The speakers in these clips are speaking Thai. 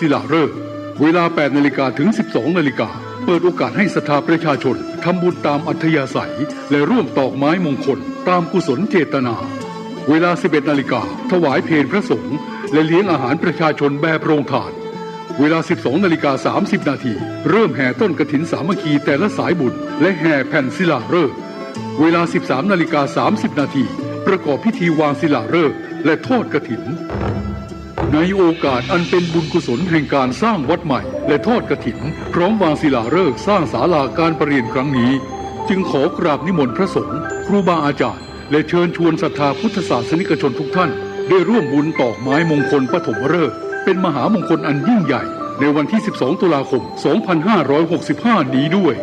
ศิลาฤกษ์เวลา 8 นาฬิกาถึง 12 นาฬิกาเปิดโอกาสให้ศรัทธาประชาชนทำบุญตามอัธยาศัยและร่วมตอกไม้มงคลตามกุศลเจตนาเวลา 11 นาฬิกาถวายเพลพระสงฆ์และเลี้ยงอาหารประชาชนแบบโรงทานเวลา 12 นาฬิกา 30 นาทีเริ่มแห่ต้นกฐินสามัคคีแต่ละสายบุญและแห่แผ่นศิลาฤกษ์เวลา 13 นาฬิกา 30 นาทีประกอบพิธีวางศิลาฤกษ์และทอดกฐินในโอกาสอันเป็นบุญกุศลแห่งการสร้างวัดใหม่และทอดกฐินพร้อมวางศิลาฤกษ์สร้างศาลาการประเรียนครั้งนี้จึงขอกราบนิมนต์พระสงฆ์ครูบาอาจารย์และเชิญชวนศรัทธาพุทธศาสนิกชนทุกท่านได้ร่วมบุญตอกไม้มงคลปฐมฤกษ์เป็นมหามงคลอันยิ่งใหญ่ในวันที่ 12 ตุลาคม 2565 นี้ด้วย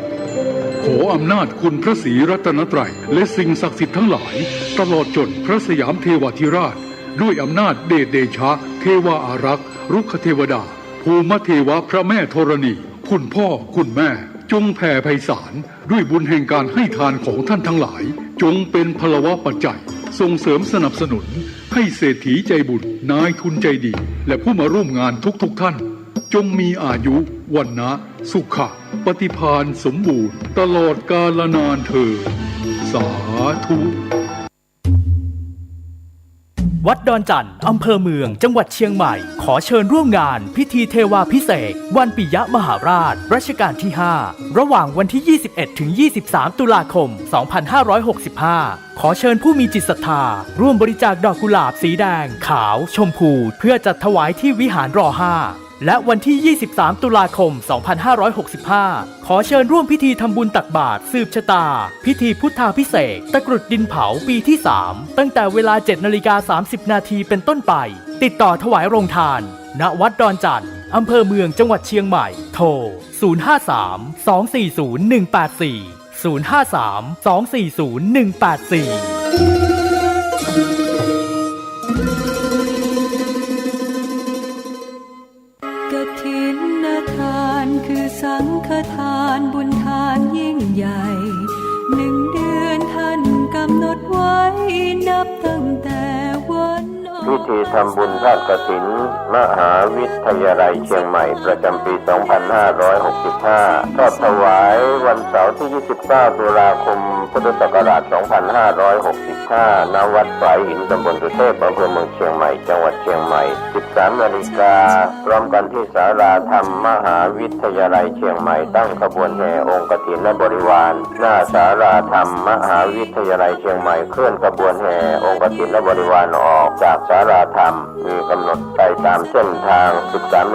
ขออำนาจคุณพระศรีรัตนตรัยและสิ่งศักดิ์สิทธิ์ทั้งหลายตลอดจนพระสยามเทวาธิราชด้วยอำนาจเดชเดชะเทวาอารักษ์รุกขเทวดาภูมิเทวะพระแม่ธรณีคุณพ่อคุณแม่จงแผ่ไพศาลด้วยบุญแห่งการให้ทานของท่านทั้งหลายจงเป็นพลวะปัจจัยส่งเสริมสนับสนุนให้เศรษฐีใจบุญนายทุนใจดีและผู้มาร่วมงานทุกท่านจงมีอายุวันนะสุขะปฏิภาณสมบูรณ์ตลอดกาลนานเถิดสาธุวัดดอนจันทร์อำเภอเมืองจังหวัดเชียงใหม่ขอเชิญร่วมงานพิธีเทวาภิเษกวันปิยมหาราชรัชกาลที่ 5 ระหว่างวันที่ 21 ถึง 23 ตุลาคม 2565 ขอเชิญผู้มีจิตศรัทธาร่วมบริจาคดอกกุหลาบสีแดงขาวชมพูเพื่อจัดถวายที่วิหารร5และวันที่ 23 ตุลาคม 2565 ขอเชิญร่วมพิธีทำบุญตักบาตรสืบชะตาพิธีพุทธาภิเษกตะกรุดดินเผาปีที่ 3 ตั้งแต่เวลา 7:30 นาทีเป็นต้นไปติดต่อถวายโรงทานณวัดดอนจันทร์อำเภอเมืองจังหวัดเชียงใหม่โทร 053-240-184 053-240-184กฐินทานคือสังฆทานบุญทานยิ่งใหญ่1 เดือนท่านกำหนดไว้นับตั้งแต่วันพิธีทำบุญทอดกฐินมหาวิทยาลัยเชียงใหม่ประจำปี 2565 ทอดถวายวันเสาร์ที่ 29 ตุลาคม พุทธศักราช 2565 ณ วัดฝายหินตำบลสุเทพอำเภอเมืองเชียงใหม่ จังหวัดเชียงใหม่ 13 นาฬิกาพร้อมกันที่ศาลาธรรมมหาวิทยาลัยเชียงใหม่ตั้งขบวนแห่องค์กฐินและบริวารหน้าศาลาธรรมมหาวิทยาลัยเชียงใหม่เคลื่อนขบวนแห่องค์กฐินและบริวารออกจากศาลาธรรมมีกำหนดไปตามเส้นทาง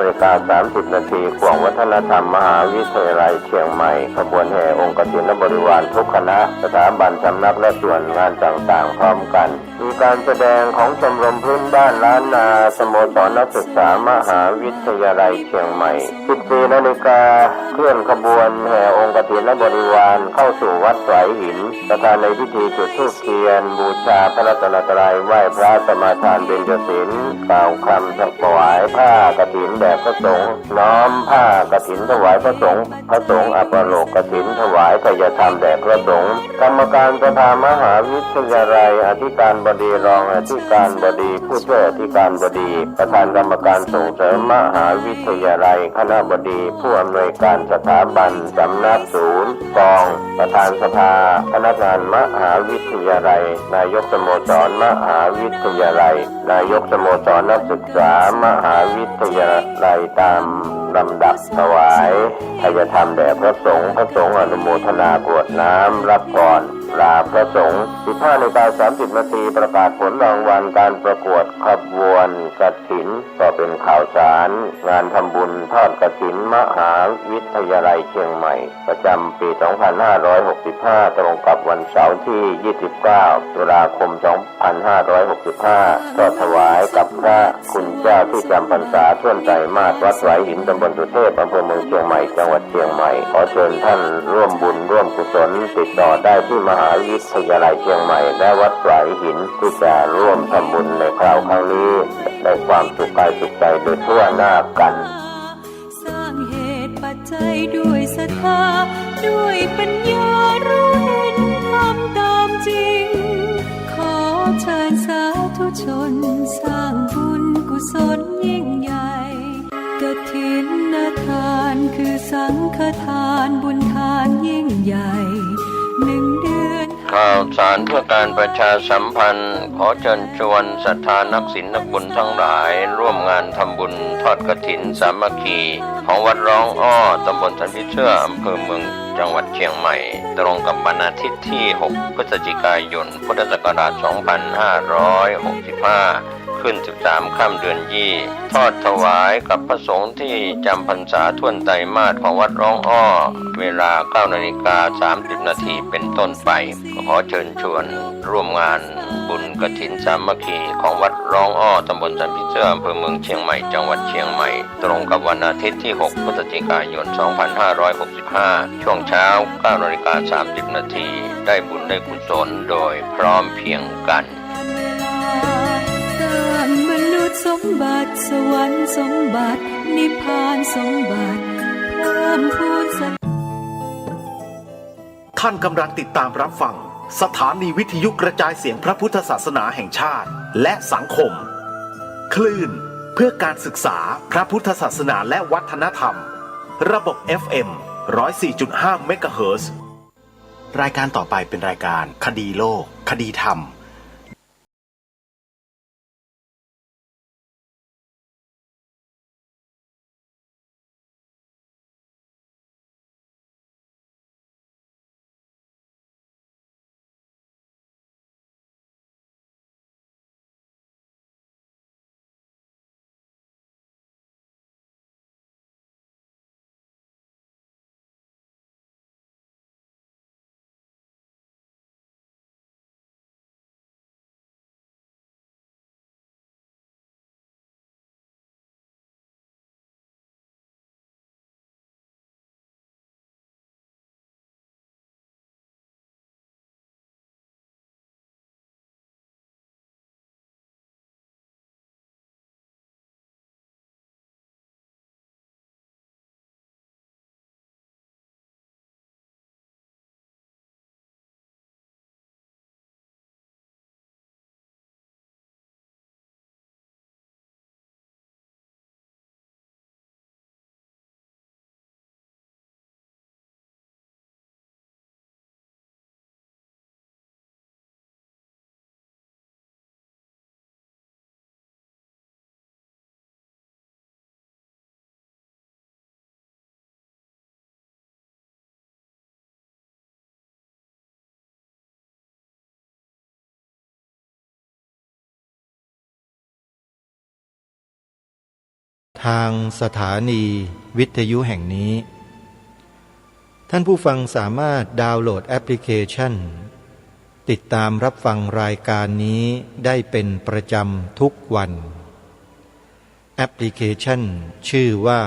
13:30 นาทีขวงวัฒนธรรมมหาวิทยาลัยเชียงใหม่ขบวนแห่องค์กฐินและบริวารทุกคณะสถาบันสำนักและส่วนงานต่างๆพร้อมกันมีการแสดงของชมรมพื้นบ้านล้านนาสโมสรนักศึกษามหาวิทยาลัยเชียงใหม่ 14 นาฬิกาเคลื่อนขบวนแห่องค์กฐินและบริวารเข้าสู่วัดฝายหินประธานในพิธีจุดธูปเทียนบูชาพระรัตนตรัยไหว้พระสมาทานเบญจศีลกล่าวคำถวายผ้ากฐินแด่พระสงฆ์น้อมผ้ากฐินถวายพระสงฆ์อัปโลกกฐินถวายทายธรรมแด่พระสงฆ์กรรมการสภามหาวิทยาลัยอธิการบดีรองอธิการบดีผู้ช่วยอธิการบดีประธานกรรมการส่งเสริมมหาวิทยาลัยคณบดีผู้อำนวยการสถาบันสำนักศูนย์กองประธานสภาพนักงานมหาวิทยาลัยนายกสโมสรมหาวิทยาลัยนายกสโมสรนักศึกษามหาวิทยาลัยตามลำดับถวายทายธรรมแด่พระสงฆ์อนุโมทนากรวดน้ำรับก่อนลาพระสงฆ์ 15:30 นาทีประกาศผลรางวัลการประกวดขบวนกฐินก็เป็นข่าวสารงานทำบุญทอดกฐินมหาวิทยาลัยเชียงใหม่ประจำปี 2565 ตรงกับวันเสาร์ที่ 29 ตุลาคม 2565 ก็ถวายกับพระคุณเจ้าที่จำพรรษาท่วนไตรมาสวัดฝายหินตำบลสุเทพอำเภอเมืองเชียงใหม่จังหวัดเชียงใหม่ขอเชิญท่านร่วมบุญร่วมกุศลติดต่อได้ที่มหาวิทยาลัยเชียงใหม่และวัดฝายหินที่จะร่วมทำบุญในคราวครั้งนี้ได้ความสุขกายสุขใจโดยทั่วหน้ากันสร้างเหตุปัจจัยด้วยศรัทธาด้วยปัญญารู้เห็นทำตามจริงขอเชิญสาธุชนสร้างบุญกุศลยิ่งใหญ่ก ถินทานคือสังฆทานบุญทานยิ่งใหญ่1 เดือนข่าวสารเพื่อการประชาสัมพันธ์ขอเชิญชวนศรัทธานักศีลนักบุญทั้งหลายร่วมงานทำบุญทอดกฐินสามัคคีของวัดร้องอ้อตำบลสันติเชื่ออำเภอเมืองจังหวัดเชียงใหม่ตรงกับวันอาทิตย์ที่ 6 พฤศจิกายน พุทธศักราช 2565 ขึ้น 13 ค่ำเดือนยี่ทอดถวายกับพระสงฆ์ที่จำพรรษาท่วนไตรมาสของวัดร้องอ้อเวลา 9:30 นาทีเป็นต้นไปขอเชิญชวนร่วมงานบุญกฐินสามัคคีของวัดร้องอ้อตำบลสันติเชื่ออำเภอเมืองเชียงใหม่จังหวัดเชียงใหม่ตรงกับวันอาทิตย์ที่ 6 พฤศจิกายน 2565 ช่วงเช้า 9:30 นาทีได้บุญได้กุศลโดยพร้อมเพรียงกันมนุษย์สมบัติสวรรค์สมบัตินิพพานสมบัติเพิ่มพูนสัตท่านกำลังติดตามรับฟังสถานีวิทยุกระจายเสียงพระพุทธศาสนาแห่งชาติและสังคมคลื่นเพื่อการศึกษาพระพุทธศาสนาและวัฒนธรรมระบบ FM 104.5 เมกะเฮิรตซ์รายการต่อไปเป็นรายการคดีโลกคดีธรรมทางสถานีวิทยุแห่งนี้ท่านผู้ฟังสามารถดาวน์โหลดแอปพลิเคชันติดตามรับฟังรายการนี้ได้เป็นประจำทุกวันแอปพลิเคชันชื่อว่า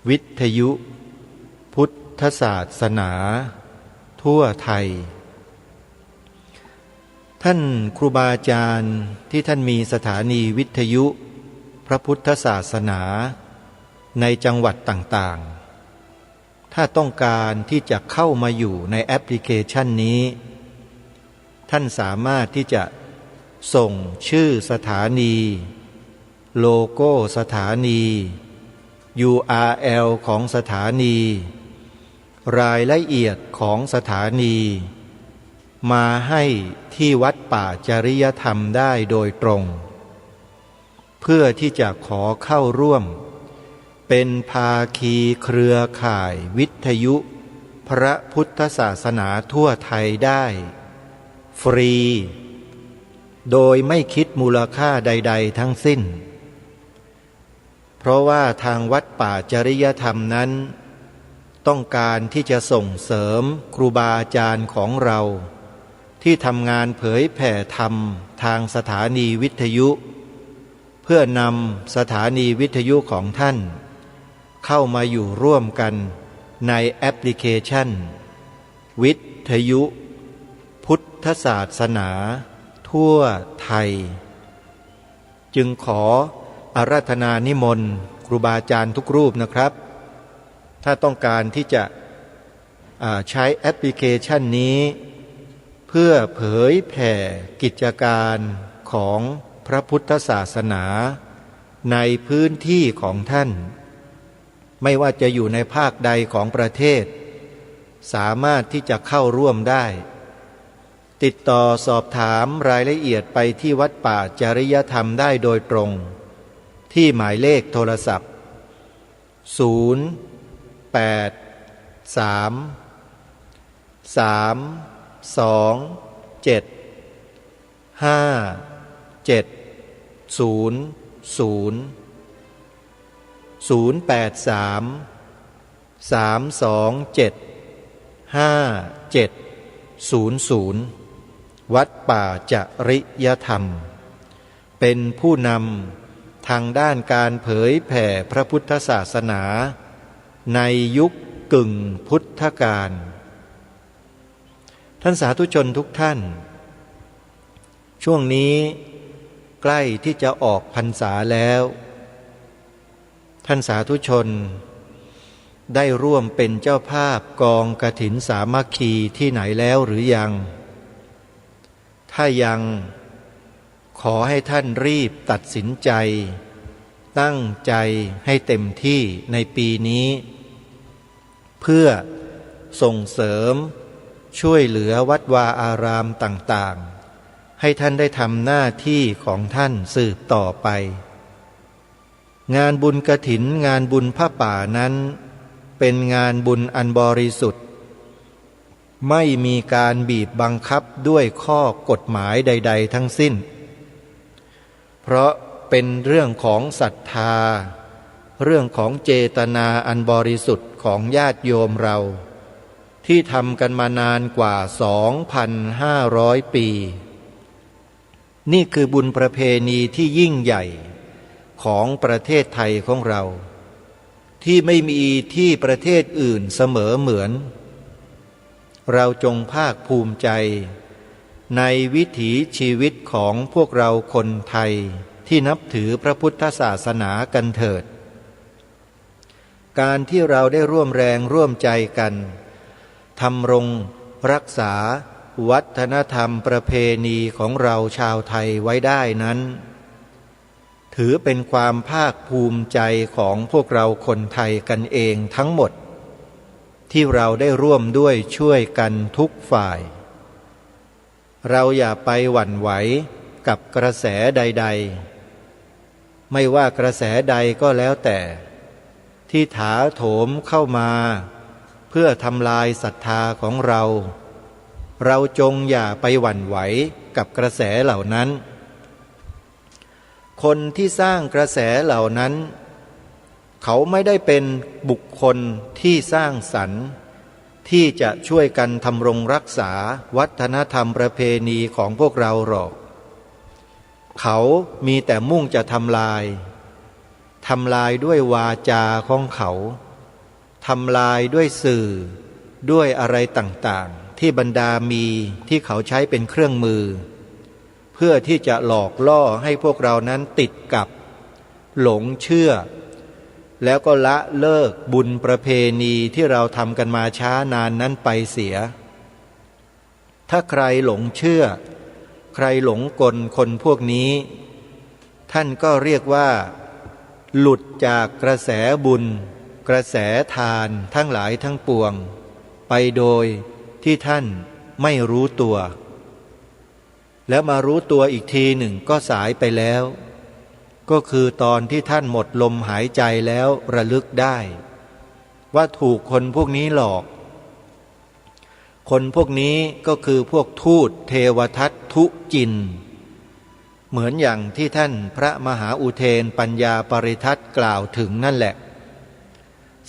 วิทยุพุทธศาสนาทั่วไทยท่านครูบาอาจารย์ที่ท่านมีสถานีวิทยุพระพุทธศาสนาในจังหวัดต่างๆถ้าต้องการที่จะเข้ามาอยู่ในแอปพลิเคชันนี้ท่านสามารถที่จะส่งชื่อสถานีโลโก้สถานี URL ของสถานีรายละเอียดของสถานีมาให้ที่วัดป่าจริยธรรมได้โดยตรงเพื่อที่จะขอเข้าร่วมเป็นภาคีเครือข่ายวิทยุพระพุทธศาสนาทั่วไทยได้ฟรีโดยไม่คิดมูลค่าใดๆทั้งสิ้นเพราะว่าทางวัดป่าจริยธรรมนั้นต้องการที่จะส่งเสริมครูบาอาจารย์ของเราที่ทำงานเผยแผ่ธรรมทางสถานีวิทยุเพื่อนำสถานีวิทยุของท่านเข้ามาอยู่ร่วมกันในแอปพลิเคชันวิทยุพุทธศาสนาทั่วไทยจึงขออาราธนานิมนต์ครูบาอาจารย์ทุกรูปนะครับถ้าต้องการที่จะใช้แอปพลิเคชันนี้เพื่อเผยแผ่กิจการของพระพุทธศาสนา ในพื้นที่ของท่านไม่ว่าจะอยู่ในภาคใดของประเทศสามารถที่จะเข้าร่วมได้ติดต่อสอบถามรายละเอียดไปที่วัดป่าจริยธรรมได้โดยตรงที่หมายเลขโทรศัพท์วัดป่าจริยธรรมเป็นผู้นำทางด้านการเผยแผ่พระพุทธศาสนาในยุคกึ่งพุทธกาลท่านสาธุชนทุกท่านช่วงนี้ใกล้ที่จะออกพรรษาแล้วท่านสาธุชนได้ร่วมเป็นเจ้าภาพกองกฐินสามัคคีที่ไหนแล้วหรือยังถ้ายังขอให้ท่านรีบตัดสินใจตั้งใจให้เต็มที่ในปีนี้เพื่อส่งเสริมช่วยเหลือวัดวาอารามต่างๆให้ท่านได้ทำหน้าที่ของท่านสืบต่อไปงานบุญกฐินงานบุญผ้าป่านั้นเป็นงานบุญอันบริสุทธิ์ไม่มีการบีบบังคับด้วยข้อกฎหมายใดๆทั้งสิ้นเพราะเป็นเรื่องของศรัทธาเรื่องของเจตนาอันบริสุทธิ์ของญาติโยมเราที่ทำกันมานานกว่า 2,500 ปีนี่คือบุญประเพณีที่ยิ่งใหญ่ของประเทศไทยของเราที่ไม่มีที่ประเทศอื่นเสมอเหมือนเราจงภาคภูมิใจในวิถีชีวิตของพวกเราคนไทยที่นับถือพระพุทธศาสนากันเถิดการที่เราได้ร่วมแรงร่วมใจกันทำรงรักษาวัฒนธรรมประเพณีของเราชาวไทยไว้ได้นั้นถือเป็นความภาคภูมิใจของพวกเราคนไทยกันเองทั้งหมดที่เราได้ร่วมด้วยช่วยกันทุกฝ่ายเราอย่าไปหวั่นไหวกับกระแสใดๆไม่ว่ากระแสใดก็แล้วแต่ที่ถาโถมเข้ามาเพื่อทำลายศรัทธาของเราเราจงอย่าไปหวั่นไหวกับกระแสเหล่านั้นคนที่สร้างกระแสเหล่านั้นเขาไม่ได้เป็นบุคคลที่สร้างสรรค์ที่จะช่วยกันทำรงรักษาวัฒนธรรมประเพณีของพวกเราหรอกเขามีแต่มุ่งจะทำลายด้วยวาจาของเขาทำลายด้วยสื่อด้วยอะไรต่างๆที่บรรดามีที่เขาใช้เป็นเครื่องมือเพื่อที่จะหลอกล่อให้พวกเรานั้นติดกับหลงเชื่อแล้วก็ละเลิกบุญประเพณีที่เราทำกันมาช้านานนั้นไปเสียถ้าใครหลงเชื่อใครหลงกลคนพวกนี้ท่านก็เรียกว่าหลุดจากกระแสบุญกระแสทานทั้งหลายทั้งปวงไปโดยที่ท่านไม่รู้ตัวแล้วมารู้ตัวอีกทีหนึ่งก็สายไปแล้วก็คือตอนที่ท่านหมดลมหายใจแล้วระลึกได้ว่าถูกคนพวกนี้หลอกคนพวกนี้ก็คือพวกทูตเทวทัตทุจินเหมือนอย่างที่ท่านพระมหาอุเทนปัญญาปริทัตกล่าวถึงนั่นแหละ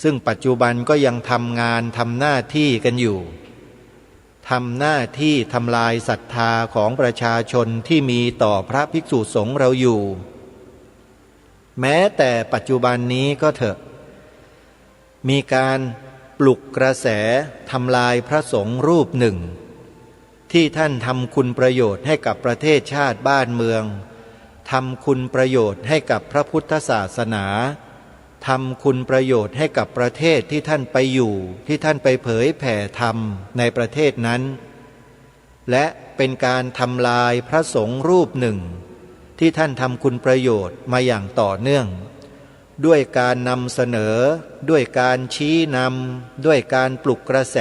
ซึ่งปัจจุบันก็ยังทำงานทำหน้าที่กันอยู่ทำหน้าที่ทำลายศรัทธาของประชาชนที่มีต่อพระภิกษุสงฆ์เราอยู่แม้แต่ปัจจุบันนี้ก็เถอะมีการปลุกกระแสทำลายพระสงฆ์รูปหนึ่งที่ท่านทำคุณประโยชน์ให้กับประเทศชาติบ้านเมืองทำคุณประโยชน์ให้กับพระพุทธศาสนาทำคุณประโยชน์ให้กับประเทศที่ท่านไปอยู่ที่ท่านไปเผยแผ่ธรรมในประเทศนั้นและเป็นการทำลายพระสงฆ์รูปหนึ่ง ที่ท่านทำคุณประโยชน์มาอย่างต่อเนื่องด้วยการนำเสนอด้วยการชี้นำด้วยการปลุกกระแส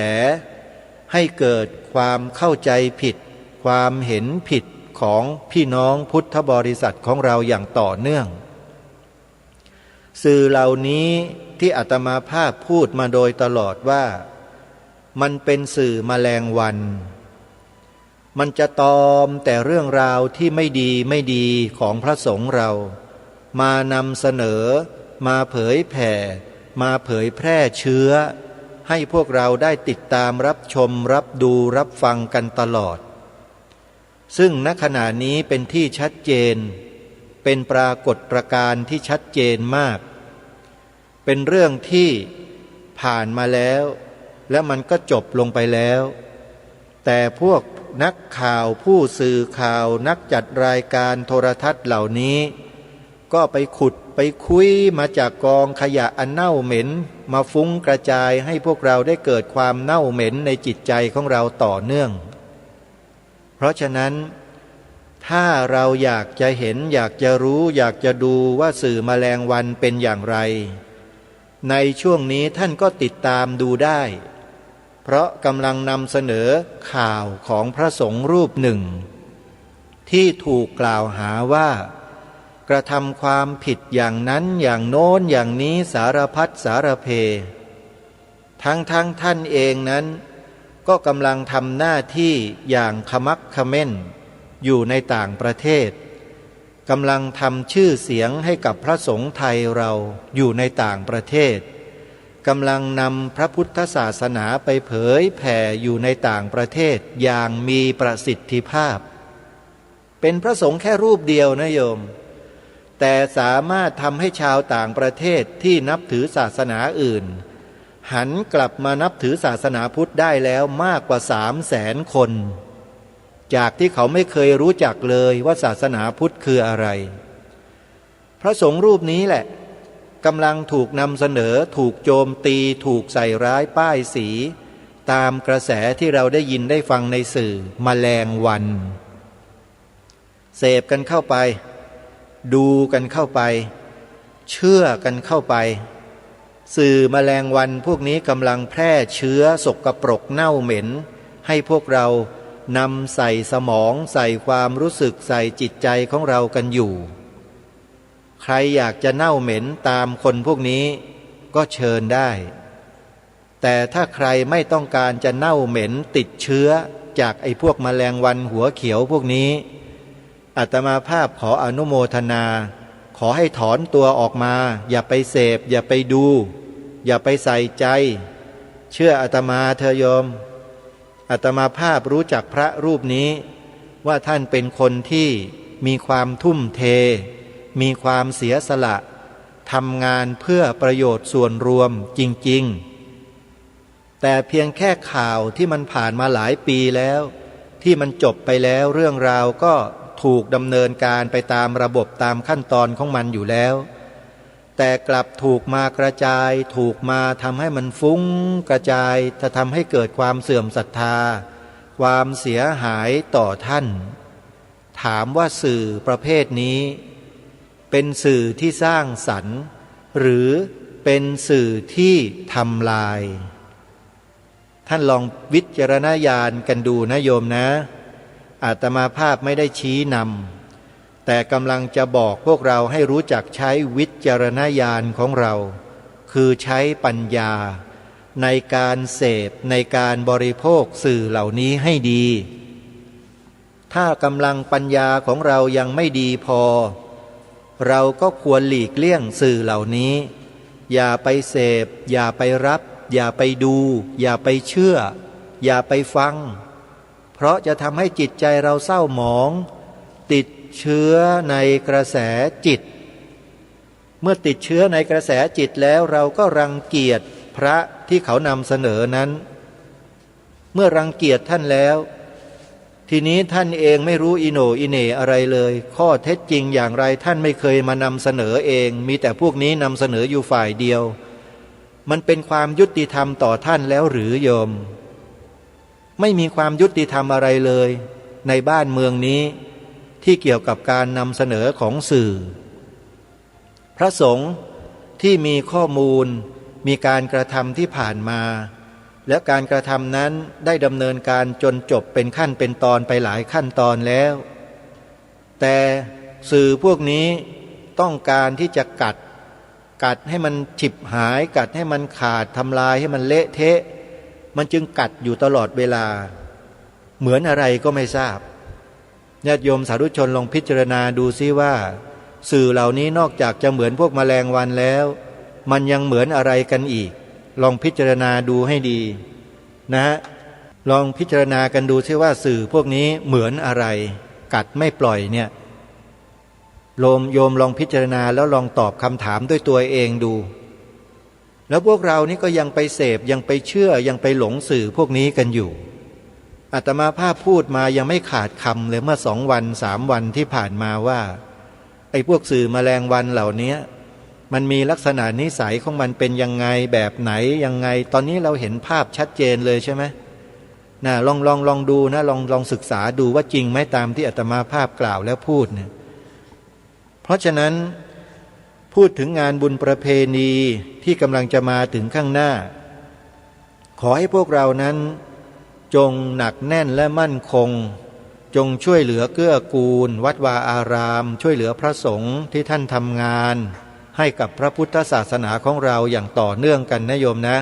ให้เกิดความเข้าใจผิดความเห็นผิดของพี่น้องพุทธบริษัทของเราอย่างต่อเนื่องสื่อเหล่านี้ที่อาตมาภาพพูดมาโดยตลอดว่ามันเป็นสื่อแมลงวันมันจะตอมแต่เรื่องราวที่ไม่ดีของพระสงฆ์เรามานำเสนอมาเผยแผ่มาเผยแพร่เชื้อให้พวกเราได้ติดตามรับชมรับดูรับฟังกันตลอดซึ่งณขณะนี้เป็นที่ชัดเจนเป็นปรากฏการณ์ที่ชัดเจนมากเป็นเรื่องที่ผ่านมาแล้วและมันก็จบลงไปแล้วแต่พวกนักข่าวผู้สื่อข่าวนักจัดรายการโทรทัศน์เหล่านี้ก็ไปขุดไปคุยมาจากกองขยะอันเน่าเหม็นมาฟุ้งกระจายให้พวกเราได้เกิดความเน่าเหม็นในจิตใจของเราต่อเนื่องเพราะฉะนั้นถ้าเราอยากจะเห็นอยากจะรู้อยากจะดูว่าสื่อแมลงวันเป็นอย่างไรในช่วงนี้ท่านก็ติดตามดูได้เพราะกำลังนำเสนอข่าวของพระสงฆ์รูปหนึ่งที่ถูกกล่าวหาว่ากระทำความผิดอย่างนั้นอย่างโน้นอย่างนี้สารพัดสารเพทั้งท่านเองนั้นก็กำลังทำหน้าที่อย่างขมักเขม้นอยู่ในต่างประเทศกำลังทำชื่อเสียงให้กับพระสงฆ์ไทยเราอยู่ในต่างประเทศกำลังนำพระพุทธศาสนาไปเผยแผ่อยู่ในต่างประเทศอย่างมีประสิทธิภาพเป็นพระสงฆ์แค่รูปเดียวนะโยมแต่สามารถทำให้ชาวต่างประเทศที่นับถือศาสนาอื่นหันกลับมานับถือศาสนาพุทธได้แล้วมากกว่า300,000 คนจากที่เขาไม่เคยรู้จักเลยว่าศาสนาพุทธคืออะไรพระสงฆ์รูปนี้แหละกำลังถูกนำเสนอถูกโจมตีถูกใส่ร้ายป้ายสีตามกระแสที่เราได้ยินได้ฟังในสื่อแมลงวันเสพกันเข้าไปดูกันเข้าไปเชื่อกันเข้าไปสื่อแมลงวันพวกนี้กำลังแพร่เชื้อสกปรกเน่าเหม็นให้พวกเรานำใส่สมองใส่ความรู้สึกใส่จิตใจของเรากันอยู่ใครอยากจะเน่าเหม็นตามคนพวกนี้ก็เชิญได้แต่ถ้าใครไม่ต้องการจะเน่าเหม็นติดเชื้อจากไอ้พวกแมลงวันหัวเขียวพวกนี้อาตมาภาพขออนุโมทนาขอให้ถอนตัวออกมาอย่าไปเสพอย่าไปดูอย่าไปใส่ใจเชื่ออาตมาเถอะโยมอาตมาภาพรู้จักพระรูปนี้ว่าท่านเป็นคนที่มีความทุ่มเทมีความเสียสละทำงานเพื่อประโยชน์ส่วนรวมจริงๆแต่เพียงแค่ข่าวที่มันผ่านมาหลายปีแล้วที่มันจบไปแล้วเรื่องราวก็ถูกดำเนินการไปตามระบบตามขั้นตอนของมันอยู่แล้วแต่กลับถูกมากระจายถูกมาทำให้มันฟุ้งกระจายจะทำให้เกิดความเสื่อมศรัทธาความเสียหายต่อท่านถามว่าสื่อประเภทนี้เป็นสื่อที่สร้างสรรค์หรือเป็นสื่อที่ทำลายท่านลองวิจารณญาณกันดูนะโยมนะอาตมาภาพไม่ได้ชี้นำแต่กำลังจะบอกพวกเราให้รู้จักใช้วิจารณญาณของเราคือใช้ปัญญาในการเสพในการบริโภคสื่อเหล่านี้ให้ดีถ้ากำลังปัญญาของเรายังไม่ดีพอเราก็ควรหลีกเลี่ยงสื่อเหล่านี้อย่าไปเสพอย่าไปรับอย่าไปดูอย่าไปเชื่ออย่าไปฟังเพราะจะทำให้จิตใจเราเศร้าหมองติดเชื้อในกระแสจิตเมื่อติดเชื้อในกระแสจิตแล้วเราก็รังเกียจพระที่เขานำเสนอนั้นเมื่อรังเกียจท่านแล้วทีนี้ท่านเองไม่รู้อิโหนอิเหน่อะไรเลยข้อเท็จจริงอย่างไรท่านไม่เคยมานำเสนอเองมีแต่พวกนี้นำเสนออยู่ฝ่ายเดียวมันเป็นความยุติธรรมต่อท่านแล้วหรือโยมไม่มีความยุติธรรมอะไรเลยในบ้านเมืองนี้ ที่เกี่ยวกับการนำเสนอของสื่อพระสงฆ์ที่มีข้อมูลมีการกระทำที่ผ่านมาและการกระทำนั้นได้ดำเนินการจนจบเป็นขั้นเป็นตอนไปหลายขั้นตอนแล้วแต่สื่อพวกนี้ต้องการที่จะกัดให้มันฉิบหายกัดให้มันขาดทำลายให้มันเละเทะมันจึงกัดอยู่ตลอดเวลาเหมือนอะไรก็ไม่ทราบญาติโยมสาธุชนลองพิจารณาดูซิว่าสื่อเหล่านี้นอกจากจะเหมือนพวกแมลงวันแล้วมันยังเหมือนอะไรกันอีกลองพิจารณาดูให้ดีนะลองพิจารณากันดูซิว่าสื่อพวกนี้เหมือนอะไรกัดไม่ปล่อยเนี่ยโยมลองพิจารณาแล้วลองตอบคำถามด้วยตัวเองดูแล้วพวกเรานี่ก็ยังไปเสพยังไปเชื่อยังไปหลงสื่อพวกนี้กันอยู่อาตมาภาพพูดมายังไม่ขาดคำเลยเมื่อ2 วัน 3 วันที่ผ่านมาว่าไอ้พวกสื่อแมลงวันเหล่านี้มันมีลักษณะนิสัยของมันเป็นยังไงแบบไหนยังไงตอนนี้เราเห็นภาพชัดเจนเลยใช่ไหมนะลองดูนะลองศึกษาดูว่าจริงไหมตามที่อาตมาภาพกล่าวแล้วพูดเนี่ยเพราะฉะนั้นพูดถึงงานบุญประเพณีที่กำลังจะมาถึงข้างหน้าขอให้พวกเรานั้นจงหนักแน่นและมั่นคงจงช่วยเหลือเกื้อกูลวัดวาอารามช่วยเหลือพระสงฆ์ที่ท่านทำงานให้กับพระพุทธศาสนาของเราอย่างต่อเนื่องกันนะโยมนะ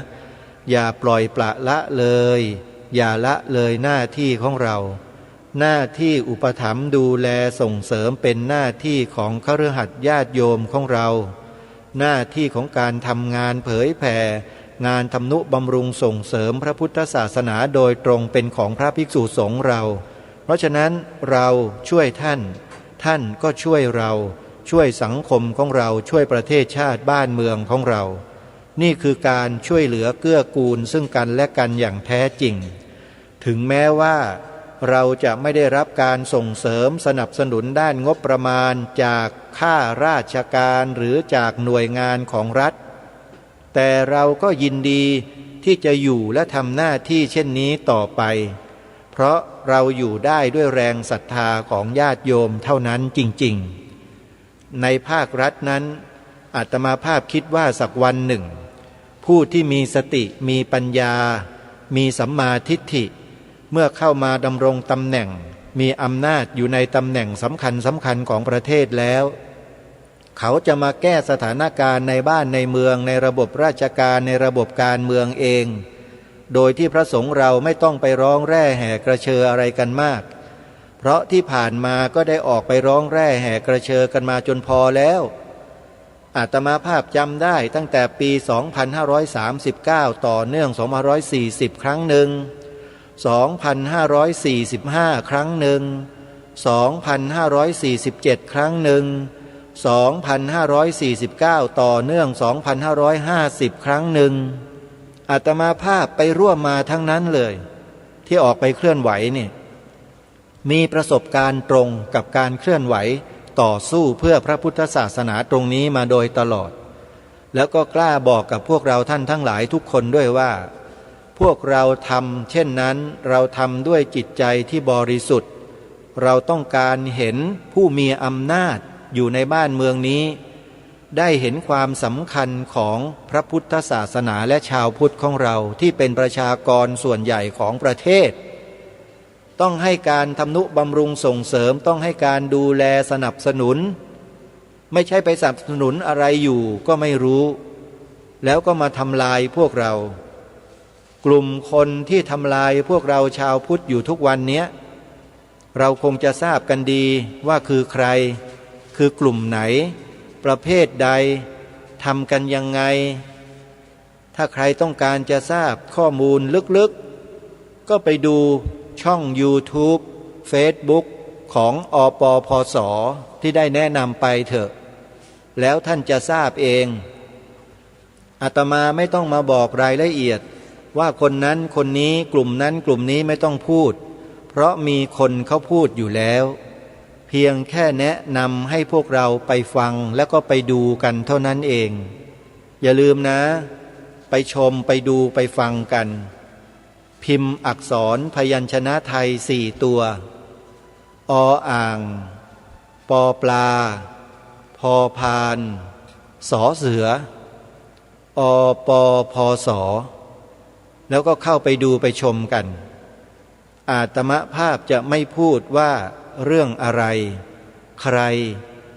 อย่าปล่อยปละละเลยอย่าละเลยหน้าที่ของเราหน้าที่อุปถัมภ์ดูแลส่งเสริมเป็นหน้าที่ของคฤหัสถ์ญาติโยมของเราหน้าที่ของการทำงานเผยแผ่งานทำนุบำรุงส่งเสริมพระพุทธศาสนาโดยตรงเป็นของพระภิกษุสงฆ์เราเพราะฉะนั้นเราช่วยท่านก็ช่วยเราช่วยสังคมของเราช่วยประเทศชาติบ้านเมืองของเรานี่คือการช่วยเหลือเกื้อกูลซึ่งกันและกันอย่างแท้จริงถึงแม้ว่าเราจะไม่ได้รับการส่งเสริมสนับสนุนด้านงบประมาณจากข้าราชการหรือจากหน่วยงานของรัฐแต่เราก็ยินดีที่จะอยู่และทำหน้าที่เช่นนี้ต่อไปเพราะเราอยู่ได้ด้วยแรงศรัทธาของญาติโยมเท่านั้นจริงๆในภาครัฐนั้นอาตมาภาพคิดว่าสักวันหนึ่งผู้ที่มีสติมีปัญญามีสัมมาทิฏฐิเมื่อเข้ามาดำรงตำแหน่งมีอำนาจอยู่ในตำแหน่งสำคัญของประเทศแล้วเขาจะมาแก้สถานการณ์ในบ้านในเมืองในระบบราชการในระบบการเมืองเองโดยที่พระสงฆ์เราไม่ต้องไปร้องแร่แห่กระเชออะไรกันมากเพราะที่ผ่านมาก็ได้ออกไปร้องแร่แห่กระเชอกันมาจนพอแล้วอาตมาภาพจำได้ตั้งแต่ปี 2539 ต่อเนื่อง 2540 ครั้งหนึ่ง 2545 ครั้งหนึ่ง 2547 ครั้งหนึ่ง 2549 ต่อเนื่อง 2550 ครั้งหนึ่งอาตมาภาพไปร่วมมาทั้งนั้นเลยที่ออกไปเคลื่อนไหวนี่มีประสบการณ์ตรงกับการเคลื่อนไหวต่อสู้เพื่อพระพุทธศาสนาตรงนี้มาโดยตลอดแล้วก็กล้าบอกกับพวกเราท่านทั้งหลายทุกคนด้วยว่าพวกเราทำเช่นนั้นเราทำด้วยจิตใจที่บริสุทธิ์เราต้องการเห็นผู้มีอำนาจอยู่ในบ้านเมืองนี้ได้เห็นความสำคัญของพระพุทธศาสนาและชาวพุทธของเราที่เป็นประชากรส่วนใหญ่ของประเทศต้องให้การทำนุบำรุงส่งเสริมต้องให้การดูแลสนับสนุนไม่ใช่ไปสนับสนุนอะไรอยู่ก็ไม่รู้แล้วก็มาทำลายพวกเรากลุ่มคนที่ทำลายพวกเราชาวพุทธอยู่ทุกวันนี้เราคงจะทราบกันดีว่าคือใครคือกลุ่มไหนประเภทใดทำกันยังไงถ้าใครต้องการจะทราบข้อมูลลึกๆก็ไปดูช่อง YouTube Facebook ของอปพส.ที่ได้แนะนำไปเถอะแล้วท่านจะทราบเองอาตมาไม่ต้องมาบอกรายละเอียดว่าคนนั้นคนนี้กลุ่มนั้นกลุ่มนี้ไม่ต้องพูดเพราะมีคนเขาพูดอยู่แล้วเพียงแค่แนะนำให้พวกเราไปฟังแล้วก็ไปดูกันเท่านั้นเองอย่าลืมนะไปชมไปดูไปฟังกันพิมพ์อักษรพยัญชนะไทย4 ตัวออ่าง ปอปลาพอพานสอเสืออปอพอสอแล้วก็เข้าไปดูไปชมกันอาตมภาพจะไม่พูดว่าเรื่องอะไรใคร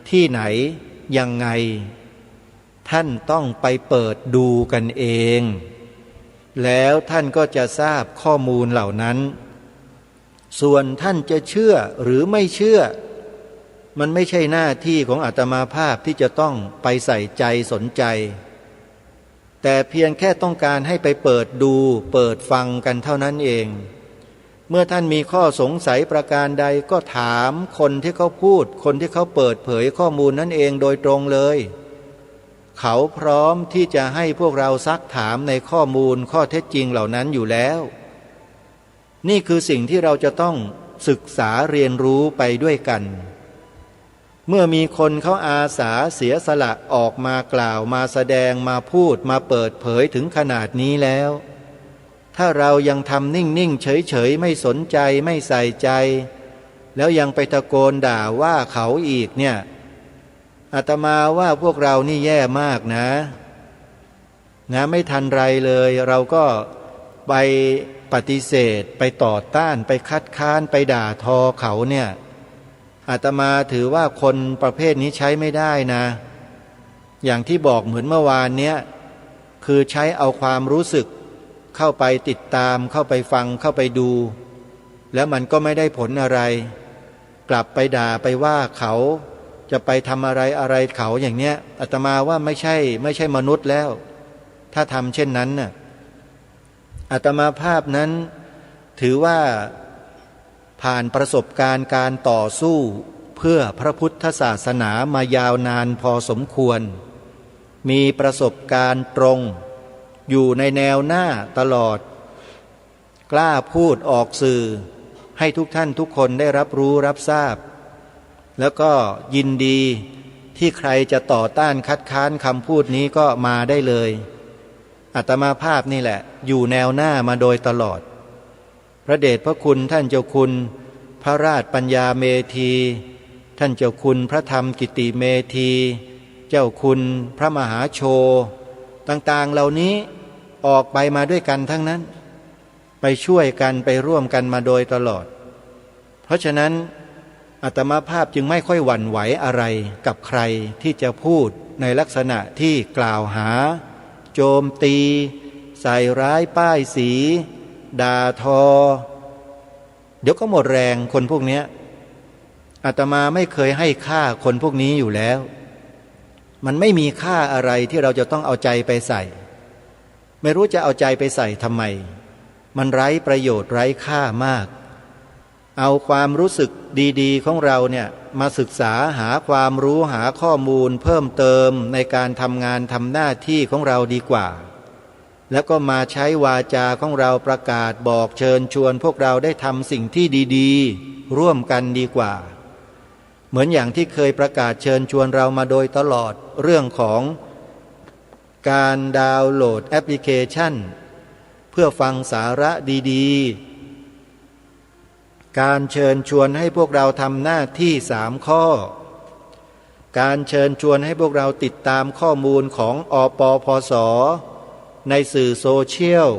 ที่ไหนยังไงท่านต้องไปเปิดดูกันเองแล้วท่านก็จะทราบข้อมูลเหล่านั้นส่วนท่านจะเชื่อหรือไม่เชื่อมันไม่ใช่หน้าที่ของอาตมาภาพที่จะต้องไปใส่ใจสนใจแต่เพียงแค่ต้องการให้ไปเปิดดูเปิดฟังกันเท่านั้นเองเมื่อท่านมีข้อสงสัยประการใดก็ถามคนที่เขาพูดคนที่เขาเปิดเผยข้อมูลนั่นเองโดยตรงเลยเขาพร้อมที่จะให้พวกเราซักถามในข้อมูลข้อเท็จจริงเหล่านั้นอยู่แล้วนี่คือสิ่งที่เราจะต้องศึกษาเรียนรู้ไปด้วยกันเมื่อมีคนเขาอาสาเสียสละออกมากล่าวมาแสดงมาพูดมาเปิดเผยถึงขนาดนี้แล้วถ้าเรายังทำนิ่งๆเฉยๆไม่สนใจไม่ใส่ใจแล้วยังไปตะโกนด่าว่าเขาอีกเนี่ยอาตมาว่าพวกเรานี่แย่มากนะไม่ทันไรเลยเราก็ไปปฏิเสธไปต่อต้านไปคัดค้านไปด่าทอเขาเนี่ยอาตมาถือว่าคนประเภทนี้ใช้ไม่ได้นะอย่างที่บอกเหมือนเมื่อวานเนี้ยคือใช้เอาความรู้สึกเข้าไปติดตามเข้าไปฟังเข้าไปดูแล้วมันก็ไม่ได้ผลอะไรกลับไปด่าไปว่าเขาจะไปทำอะไรอะไรเขาอย่างเนี้ยอาตมาว่าไม่ใช่มนุษย์แล้วถ้าทำเช่นนั้นน่ะอาตมาภาพนั้นถือว่าผ่านประสบการณ์การต่อสู้เพื่อพระพุทธศาสนามายาวนานพอสมควรมีประสบการณ์ตรงอยู่ในแนวหน้าตลอดกล้าพูดออกสื่อให้ทุกท่านทุกคนได้รับรู้รับทราบแล้วก็ยินดีที่ใครจะต่อต้านคัดค้านคำพูดนี้ก็มาได้เลยอาตมาภาพนี่แหละอยู่แนวหน้ามาโดยตลอดพระเดชพระคุณท่านเจ้าคุณพระราชปัญญาเมธีท่านเจ้าคุณพระธรรมกิติเมธีเจ้าคุณพระมหาโชต่างๆเหล่านี้ออกไปมาด้วยกันทั้งนั้นไปช่วยกันไปร่วมกันมาโดยตลอดเพราะฉะนั้นอาตมาภาพจึงไม่ค่อยหวั่นไหวอะไรกับใครที่จะพูดในลักษณะที่กล่าวหาโจมตีใส่ร้ายป้ายสีด่าทอเดี๋ยวก็หมดแรงคนพวกนี้อาตมาไม่เคยให้ค่าคนพวกนี้อยู่แล้วมันไม่มีค่าอะไรที่เราจะต้องเอาใจไปใส่ไม่รู้จะเอาใจไปใส่ทำไมมันไร้ประโยชน์ไร้ค่ามากเอาความรู้สึกดีๆของเราเนี่ยมาศึกษาหาความรู้หาข้อมูลเพิ่มเติมในการทำงานทำหน้าที่ของเราดีกว่าแล้วก็มาใช้วาจาของเราประกาศบอกเชิญชวนพวกเราได้ทำสิ่งที่ดีๆร่วมกันดีกว่าเหมือนอย่างที่เคยประกาศเชิญชวนเรามาโดยตลอดเรื่องของการดาวน์โหลดแอปพลิเคชันเพื่อฟังสาระดีๆการเชิญชวนให้พวกเราทำหน้าที่3 ข้อการเชิญชวนให้พวกเราติดตามข้อมูลของอปพสในสื่อโซเชียล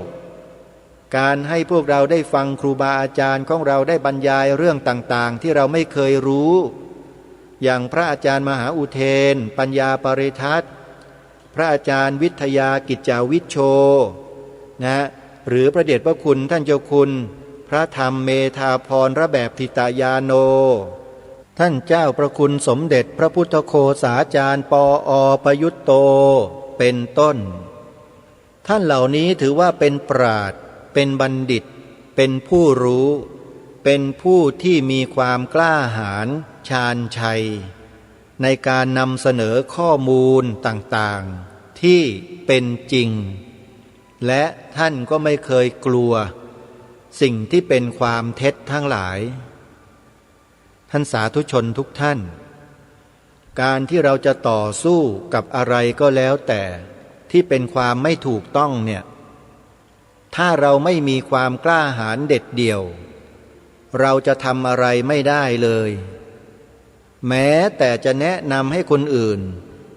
การให้พวกเราได้ฟังครูบาอาจารย์ของเราได้บรรยายเรื่องต่างๆที่เราไม่เคยรู้อย่างพระอาจารย์มหาอุเทนปัญญาปริทัศน์พระอาจารย์วิทยากิจจาวิชโชนะหรือพระเดชพระคุณท่านเจ้าคุณพระธรรมเมธาพรระแบบทิตายาโนท่านเจ้าประคุณสมเด็จพระพุทธโฆษาจารย์ปอ.ประยุตโตเป็นต้นท่านเหล่านี้ถือว่าเป็นปราชญ์เป็นบัณฑิตเป็นผู้รู้เป็นผู้ที่มีความกล้าหาญชาญชัยในการนำเสนอข้อมูลต่างๆที่เป็นจริงและท่านก็ไม่เคยกลัวสิ่งที่เป็นความเท็จทั้งหลายท่านสาธุชนทุกท่านการที่เราจะต่อสู้กับอะไรก็แล้วแต่ที่เป็นความไม่ถูกต้องเนี่ยถ้าเราไม่มีความกล้าหาญเด็ดเดี่ยวเราจะทำอะไรไม่ได้เลย แม้แต่จะแนะนำให้คนอื่น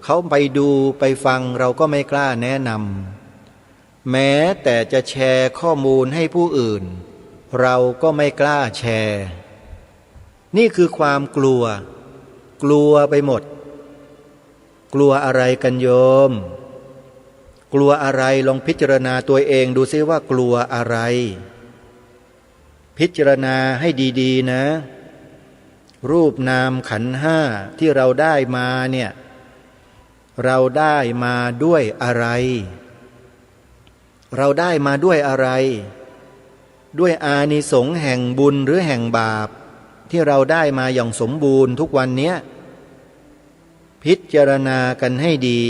เขาไปดูไปฟังเราก็ไม่กล้าแนะนำแม้แต่จะแชร์ข้อมูลให้ผู้อื่นเราก็ไม่กล้าแชร์นี่คือความกลัวกลัวไปหมดกลัวอะไรกันโยมกลัวอะไรลองพิจารณาตัวเองดูซิว่ากลัวอะไรพิจารณาให้ดีๆนะรูปนามขันธ์ห้าที่เราได้มาเนี่ยเราได้มาด้วยอะไรเราได้มาด้วยอะไรด้วยอานิสงส์แห่งบุญหรือแห่งบาปที่เราได้มาอย่างสมบูรณ์ทุกวันเนี้ยพิจารณากันให้ดี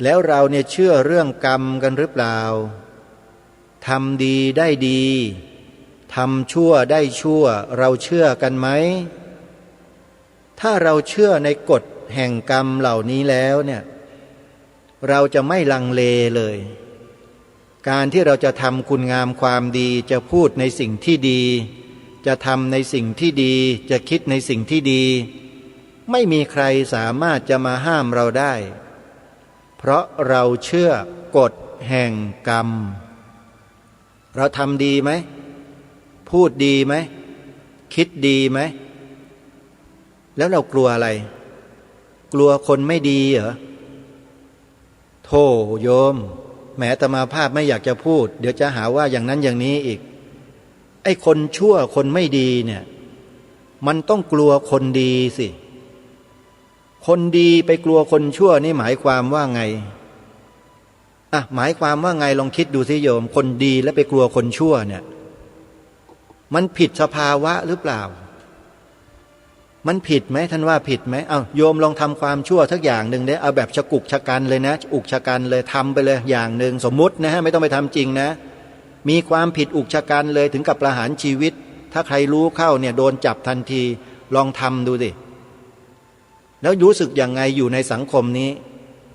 แล้วเราเนี่ยเชื่อเรื่องกรรมกันหรือเปล่าทำดีได้ดีทำชั่วได้ชั่วเราเชื่อกันไหมถ้าเราเชื่อในกฎแห่งกรรมเหล่านี้แล้วเนี่ยเราจะไม่ลังเลเลยการที่เราจะทำคุณงามความดีจะพูดในสิ่งที่ดีจะทำในสิ่งที่ดีจะคิดในสิ่งที่ดีไม่มีใครสามารถจะมาห้ามเราได้เพราะเราเชื่อกฎแห่งกรรมเราทำดีไหมพูดดีไหมคิดดีไหมแล้วเรากลัวอะไรกลัวคนไม่ดีเหรอโธ่โยมแม้อาตมาภาพไม่อยากจะพูดเดี๋ยวจะหาว่าอย่างนั้นอย่างนี้อีกไอ้คนชั่วคนไม่ดีเนี่ยมันต้องกลัวคนดีสิคนดีไปกลัวคนชั่วนี่หมายความว่าไงหมายความว่าไงลองคิดดูสิโยมคนดีแล้วไปกลัวคนชั่วเนี่ยมันผิดสภาวะหรือเปล่ามันผิดไหมท่านว่าผิดไหมโยมลองทำความชั่วสักอย่างหนึ่งได้เอาแบบชะกุกชะกันเลยนะอุกชะกันเลยทำไปเลยอย่างหนึ่งสมมุตินะฮะไม่ต้องไปทำจริงนะมีความผิดอุกชะกันเลยถึงกับประหารชีวิตถ้าใครรู้เข้าเนี่ยโดนจับทันทีลองทำดูสิแล้วรู้สึกยังไงอยู่ในสังคมนี้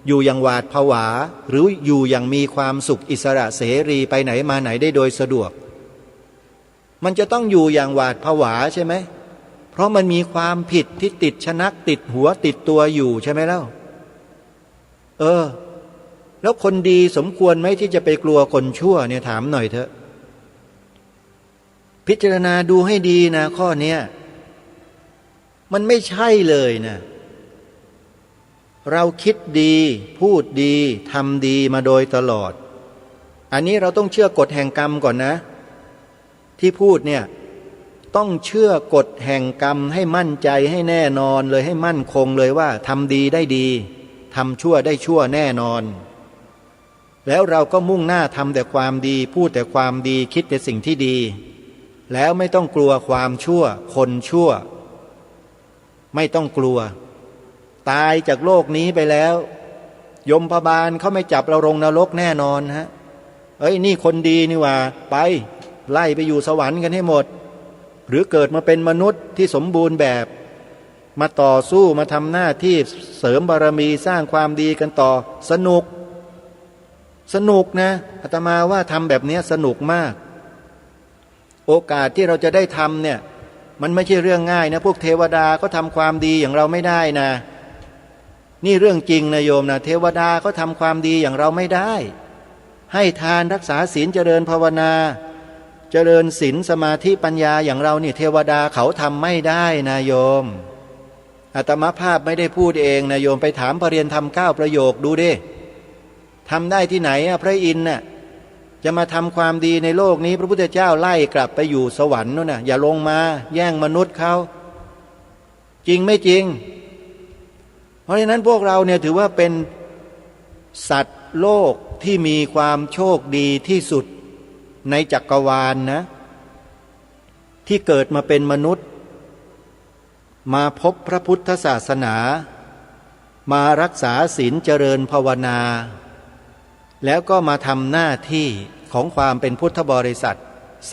อยู่อย่างหวาดผวาหรืออยู่อย่างมีความสุขอิสระเสรีไปไหนมาไหนได้โดยสะดวกมันจะต้องอยู่อย่างหวาดผวาใช่ไหมเพราะมันมีความผิดที่ติดชะนักติดหัวติดตัวอยู่ใช่ไหมเล่าแล้วคนดีสมควรไหมที่จะไปกลัวคนชั่วเนี่ยถามหน่อยเถอะพิจารณาดูให้ดีนะข้อเนี้ยมันไม่ใช่เลยนะเราคิดดีพูดดีทำดีมาโดยตลอดอันนี้เราต้องเชื่อกฎแห่งกรรมก่อนนะที่พูดเนี่ยต้องเชื่อกฎแห่งกรรมให้มั่นใจให้แน่นอนเลยให้มั่นคงเลยว่าทำดีได้ดีทำชั่วได้ชั่วแน่นอนแล้วเราก็มุ่งหน้าทำแต่ความดีพูดแต่ความดีคิดแต่สิ่งที่ดีแล้วไม่ต้องกลัวความชั่วคนชั่วไม่ต้องกลัวตายจากโลกนี้ไปแล้วยมพบาลเขาไม่จับเราลงนรกแน่นอนฮะนี่คนดีนี่ว่าไปไล่ไปอยู่สวรรค์กันให้หมดหรือเกิดมาเป็นมนุษย์ที่สมบูรณ์แบบมาต่อสู้มาทำหน้าที่เสริมบารมีสร้างความดีกันต่อสนุกนะอาตมาว่าทำแบบนี้สนุกมากโอกาสที่เราจะได้ทำเนี่ยมันไม่ใช่เรื่องง่ายนะพวกเทวดาก็ทำความดีอย่างเราไม่ได้นะนี่เรื่องจริงนะโยมนะเทวดาก็ทำความดีอย่างเราไม่ได้ให้ทานรักษาศีลเจริญภาวนาเจริญศีลสมาธิปัญญาอย่างเราเนี่ยเทวดาเขาทำไม่ได้นะโยมอาตมาภาพไม่ได้พูดเองนะโยมไปถามพระเรียนธรรม9ประโยคดูดิทำได้ที่ไหนพระอินทร์น่ะจะมาทำความดีในโลกนี้พระพุทธเจ้าไล่กลับไปอยู่สวรรค์นู่นน่ะอย่าลงมาแย่งมนุษย์เขาจริงไม่จริงเพราะฉะนั้นพวกเราเนี่ยถือว่าเป็นสัตว์โลกที่มีความโชคดีที่สุดในจักรวาลนะที่เกิดมาเป็นมนุษย์มาพบพระพุทธศาสนามารักษาศีลเจริญภาวนาแล้วก็มาทำหน้าที่ของความเป็นพุทธบริษัท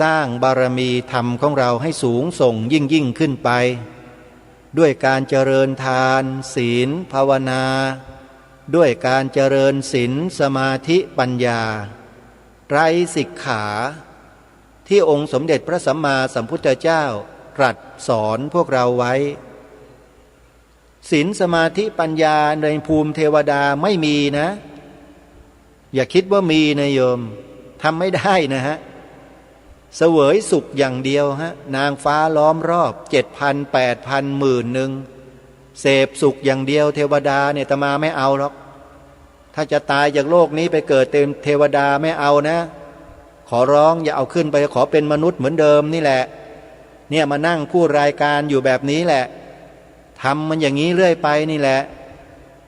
สร้างบารมีธรรมของเราให้สูงส่งยิ่งขึ้นไปด้วยการเจริญทานศีลภาวนาด้วยการเจริญศีลสมาธิปัญญาไตรสิกขาที่องค์สมเด็จพระสัมมาสัมพุทธเจ้าตรัสสอนพวกเราไว้ ศีลสมาธิปัญญาในภูมิเทวดาไม่มีนะ อย่าคิดว่ามีนะโยมทำไม่ได้นะฮะเสวยสุขอย่างเดียวฮะนางฟ้าล้อมรอบ 7,000 8,000 10,000เสพสุขอย่างเดียวเทวดาเนี่ยอาตมาไม่เอาหรอกถ้าจะตายจากโลกนี้ไปเกิดเป็นเทวดาไม่เอานะขอร้องอย่าเอาขึ้นไปขอเป็นมนุษย์เหมือนเดิมนี่แหละเนี่ยมานั่งพูดรายการอยู่แบบนี้แหละทำมันอย่างนี้เรื่อยไปนี่แหละ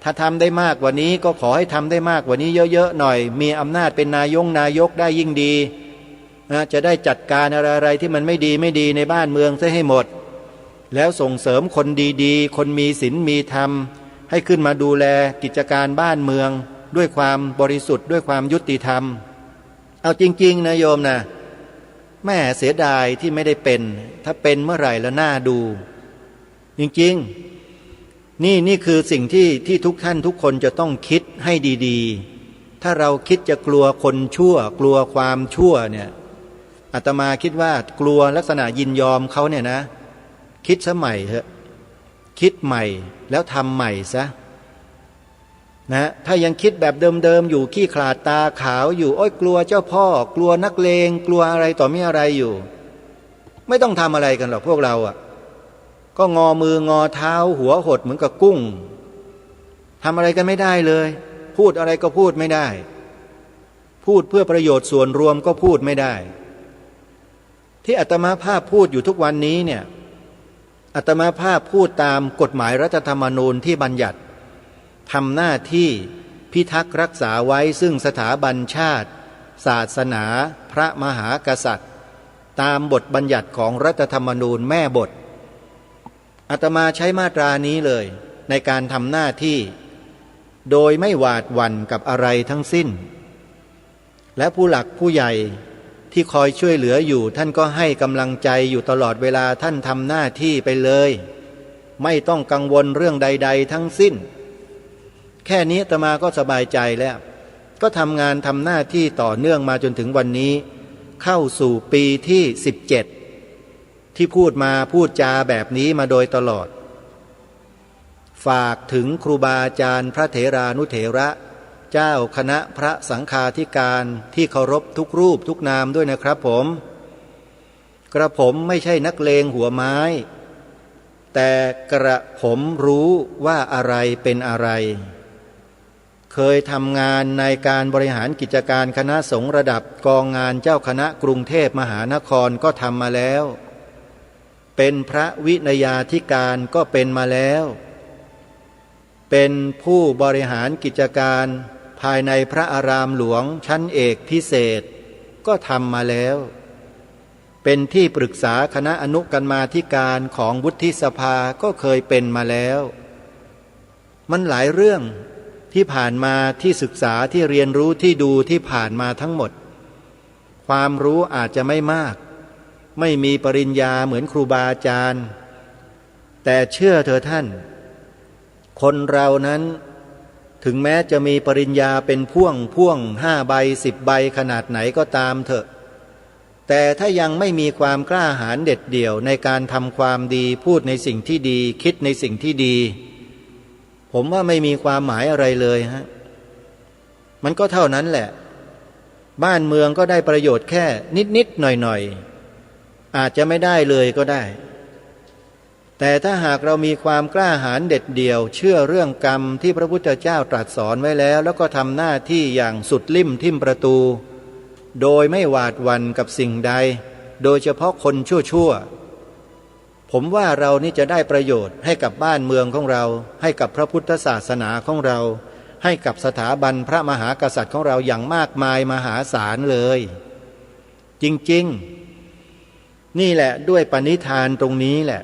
ถ้าทำได้มากกว่านี้ก็ขอให้ทำได้มากกว่านี้เยอะๆหน่อยมีอำนาจเป็นนายกได้ยิ่งดีนะจะได้จัดการอะไรที่มันไม่ดีในบ้านเมืองซะให้หมดแล้วส่งเสริมคนดีๆคนมีศีลมีธรรมให้ขึ้นมาดูแลกิจการบ้านเมืองด้วยความบริสุทธิ์ด้วยความยุติธรรมเอาจริงๆนะโยมนะแม่เสียดายที่ไม่ได้เป็นถ้าเป็นเมื่อไหร่แล้วน่าดูจริงๆนี่คือสิ่งที่ทุกท่านทุกคนจะต้องคิดให้ดีๆถ้าเราคิดจะกลัวคนชั่วกลัวความชั่วเนี่ยอาตมาคิดว่ากลัวลักษณะยินยอมเขาเนี่ยนะคิดซะใหม่เถอะคิดใหม่แล้วทำใหม่ซะนะถ้ายังคิดแบบเดิมๆอยู่ขี้ขลาดตาขาวอยู่โอ๊ยกลัวเจ้าพ่อกลัวนักเลงกลัวอะไรต่อมีอะไรอยู่ไม่ต้องทำอะไรกันหรอกพวกเราอ่ะก็งอมืองอเท้าหัวหดเหมือนกับกุ้งทำอะไรกันไม่ได้เลยพูดอะไรก็พูดไม่ได้พูดเพื่อประโยชน์ส่วนรวมก็พูดไม่ได้ที่อาตมาภาพพูดอยู่ทุกวันนี้เนี่ยอาตมาภาพพูดตามกฎหมายรัฐธรรมนูญที่บัญญัติทำหน้าที่พิทักษ์รักษาไว้ซึ่งสถาบันชาติศาสนาพระมหากษัตริย์ตามบทบัญญัติของรัฐธรรมนูญแม่บทอาตมาใช้มาตรานี้เลยในการทำหน้าที่โดยไม่หวาดหวั่นกับอะไรทั้งสิ้นและผู้หลักผู้ใหญ่ที่คอยช่วยเหลืออยู่ท่านก็ให้กำลังใจอยู่ตลอดเวลาท่านทำหน้าที่ไปเลยไม่ต้องกังวลเรื่องใดๆทั้งสิ้นแค่นี้อาตมาก็สบายใจแล้วก็ทำงานทำหน้าที่ต่อเนื่องมาจนถึงวันนี้เข้าสู่ปีที่17ที่พูดจาแบบนี้มาโดยตลอดฝากถึงครูบาอาจารย์พระเถรานุเถระเจ้าคณะพระสังฆาธิการที่เคารพทุกรูปทุกนามด้วยนะครับกระผมไม่ใช่นักเลงหัวไม้แต่กระผมรู้ว่าอะไรเป็นอะไรเคยทำงานในการบริหารกิจการคณะสงฆ์ระดับกองงานเจ้าคณะกรุงเทพมหานครก็ทำมาแล้วเป็นพระวินัยาธิการก็เป็นมาแล้วเป็นผู้บริหารกิจการภายในพระอารามหลวงชั้นเอกพิเศษก็ทำมาแล้วเป็นที่ปรึกษาคณะอนุกรรมาธิการของวุฒิสภาก็เคยเป็นมาแล้วมันหลายเรื่องที่ผ่านมาที่ศึกษาที่เรียนรู้ที่ดูที่ผ่านมาทั้งหมดความรู้อาจจะไม่มากไม่มีปริญญาเหมือนครูบาอาจารย์แต่เชื่อเถอะท่านคนเรานั้นถึงแม้จะมีปริญญาเป็นพ่วง5 ใบ 10 ใบขนาดไหนก็ตามเถอะแต่ถ้ายังไม่มีความกล้าหาญเด็ดเดี่ยวในการทำความดีพูดในสิ่งที่ดีคิดในสิ่งที่ดีผมว่าไม่มีความหมายอะไรเลยฮะมันก็เท่านั้นแหละบ้านเมืองก็ได้ประโยชน์แค่นิดๆหน่อยๆอาจจะไม่ได้เลยก็ได้แต่ถ้าหากเรามีความกล้าหาญเด็ดเดี่ยวเชื่อเรื่องกรรมที่พระพุทธเจ้าตรัสสอนไว้แล้วก็ทำหน้าที่อย่างสุดลิ่มทิ่มประตูโดยไม่หวาดหวั่นกับสิ่งใดโดยเฉพาะคนชั่วผมว่าเรานี่จะได้ประโยชน์ให้กับบ้านเมืองของเราให้กับพระพุทธศาสนาของเราให้กับสถาบันพระมหากษัตริย์ของเราอย่างมากมายมหาศาลเลยจริงๆนี่แหละด้วยปณิธานตรงนี้แหละ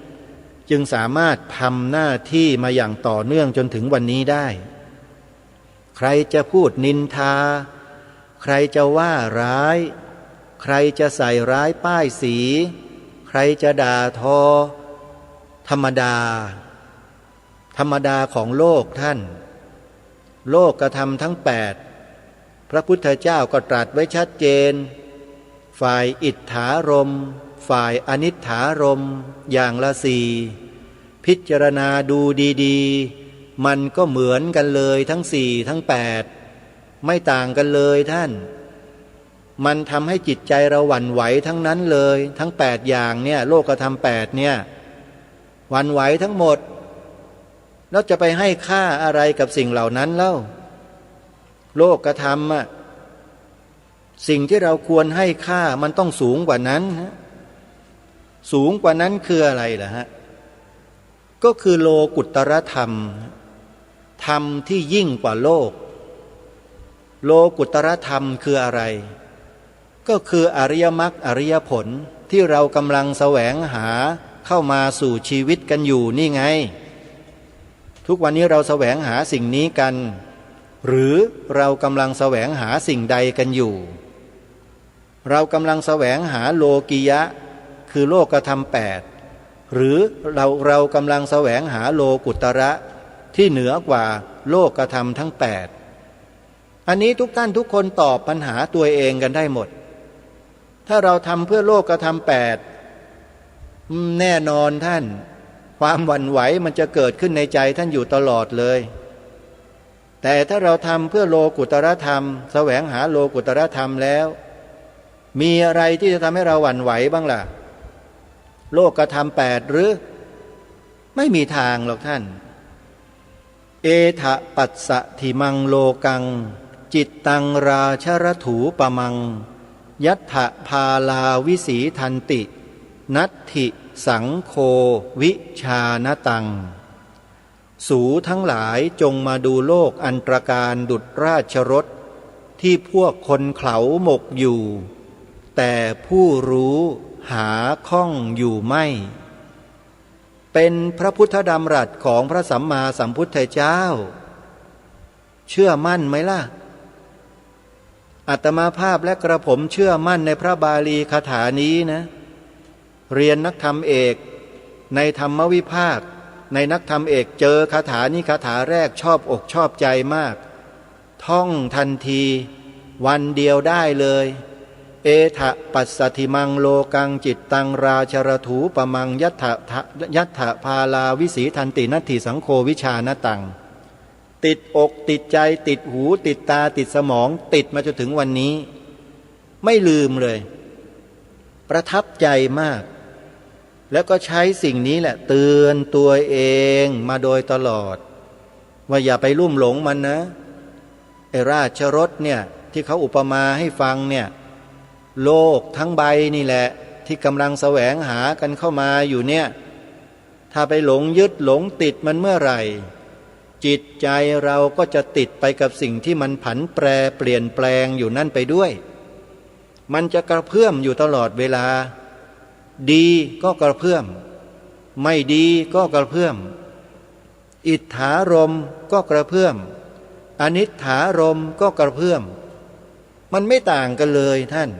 จึงสามารถทำหน้าที่มาอย่างต่อเนื่องจนถึงวันนี้ได้ใครจะพูดนินทาใครจะว่าร้ายใครจะใส่ร้ายป้ายสีใครจะด่าทอธรรมดาของโลกท่านโลกกระทำทั้ง8พระพุทธเจ้าก็ตรัสไว้ชัดเจนฝ่ายอิทธารมฝ่ายอนิทธารมอย่างละ4 พิจารณาดูดีๆมันก็เหมือนกันเลยทั้งสี่ทั้งแปดไม่ต่างกันเลยท่านมันทำให้จิตใจเราหวั่นไหวทั้งนั้นเลยทั้งแปดอย่างเนี่ยโลกธรรมแปดเนี่ยหวั่นไหวทั้งหมดแล้วจะไปให้ค่าอะไรกับสิ่งเหล่านั้นเล่าโลกธรรมอะสิ่งที่เราควรให้ค่ามันต้องสูงกว่านั้นสูงกว่านั้นคืออะไรล่ะฮะก็คือโลกุตตรธรรมธรรมที่ยิ่งกว่าโลกโลกุตตรธรรมคืออะไรก็คืออริยมรรคอริยผลที่เรากำลังแสวงหาเข้ามาสู่ชีวิตกันอยู่นี่ไงทุกวันนี้เราแสวงหาสิ่งนี้กันหรือเรากำลังแสวงหาสิ่งใดกันอยู่เรากำลังแสวงหาโลกิยะคือโลกธรรมแปดหรือเรากำลังแสวงหาโลกุตระที่เหนือกว่าโลกธรรมทั้งแปดอันนี้ทุกท่านทุกคนตอบปัญหาตัวเองกันได้หมดถ้าเราทำเพื่อโลกธรรมแปดแน่นอนท่านความหวั่นไหวมันจะเกิดขึ้นในใจท่านอยู่ตลอดเลยแต่ถ้าเราทำเพื่อโลกุตรธรรมแสวงหาโลกุตรธรรมแล้วมีอะไรที่จะทำให้เราหวั่นไหวบ้างล่ะโลกธรรมแปดหรือไม่มีทางหรอกท่านเอทะปัสสะทิมังโลกังจิตตังราชรถูปมังยัตถะพาลาวิสีทันตินัตถิสังโฆวิชานตังสูทั้งหลายจงมาดูโลกอันตรการดุจราชรถที่พวกคนเขาหมกอยู่แต่ผู้รู้หาข้องอยู่ไม่เป็นพระพุทธดำรัสของพระสัมมาสัมพุทธเจ้าเชื่อมั่นไหมล่ะอาตมาภาพและกระผมเชื่อมั่นในพระบาลีคาถานี้นะเรียนนักธรรมเอกในธรรมวิภาคในนักธรรมเอกเจอคาถานี้คาถาแรกชอบอกชอบใจมากท่องทันทีวันเดียวได้เลยเอทะปัสสติมังโลกังจิตตังราชรถูปมังยัตถะพาลาวิสีทันตินัตถิสังโฆวิชานตังติดอกติดใจติดหูติดตาติดสมองติดมาจนถึงวันนี้ไม่ลืมเลยประทับใจมากแล้วก็ใช้สิ่งนี้แหละเตือนตัวเองมาโดยตลอดว่าอย่าไปลุ่มหลงมันนะไอ้ราชรถเนี่ยที่เขาอุปมาให้ฟังเนี่ยโลกทั้งใบนี่แหละที่กำลังแสวงหากันเข้ามาอยู่เนี่ยถ้าไปหลงยึดหลงติดมันเมื่อไหร่จิตใจเราก็จะติดไปกับสิ่งที่มันผันแปรเปลี่ยนแปลงอยู่นั่นไปด้วยมันจะกระเพื่อมอยู่ตลอดเวลาดีก็กระเพื่อมไม่ดีก็กระเพื่อมอิทธารมก็กระเพื่อมอนิทธารมก็กระเพื่อมมันไม่ต่างกันเลยท่าน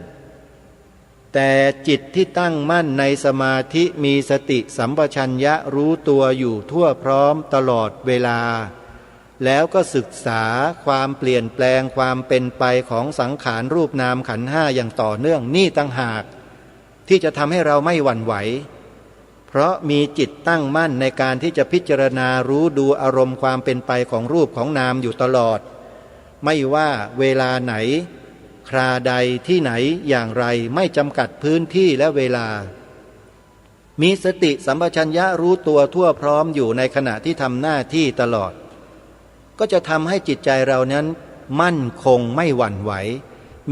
แต่จิตที่ตั้งมั่นในสมาธิมีสติสัมปชัญญะรู้ตัวอยู่ทั่วพร้อมตลอดเวลาแล้วก็ศึกษาความเปลี่ยนแปลงความเป็นไปของสังขารรูปนามขันธ์ห้าอย่างต่อเนื่องนี่ต่างหากที่จะทำให้เราไม่หวั่นไหวเพราะมีจิตตั้งมั่นในการที่จะพิจารณารู้ดูอารมณ์ความเป็นไปของรูปของนามอยู่ตลอดไม่ว่าเวลาไหนคราใดที่ไหนอย่างไรไม่จำกัดพื้นที่และเวลามีสติสัมปชัญญะรู้ตัวทั่วพร้อมอยู่ในขณะที่ทำหน้าที่ตลอดก็จะทำให้จิตใจเรานั้นมั่นคงไม่หวั่นไหว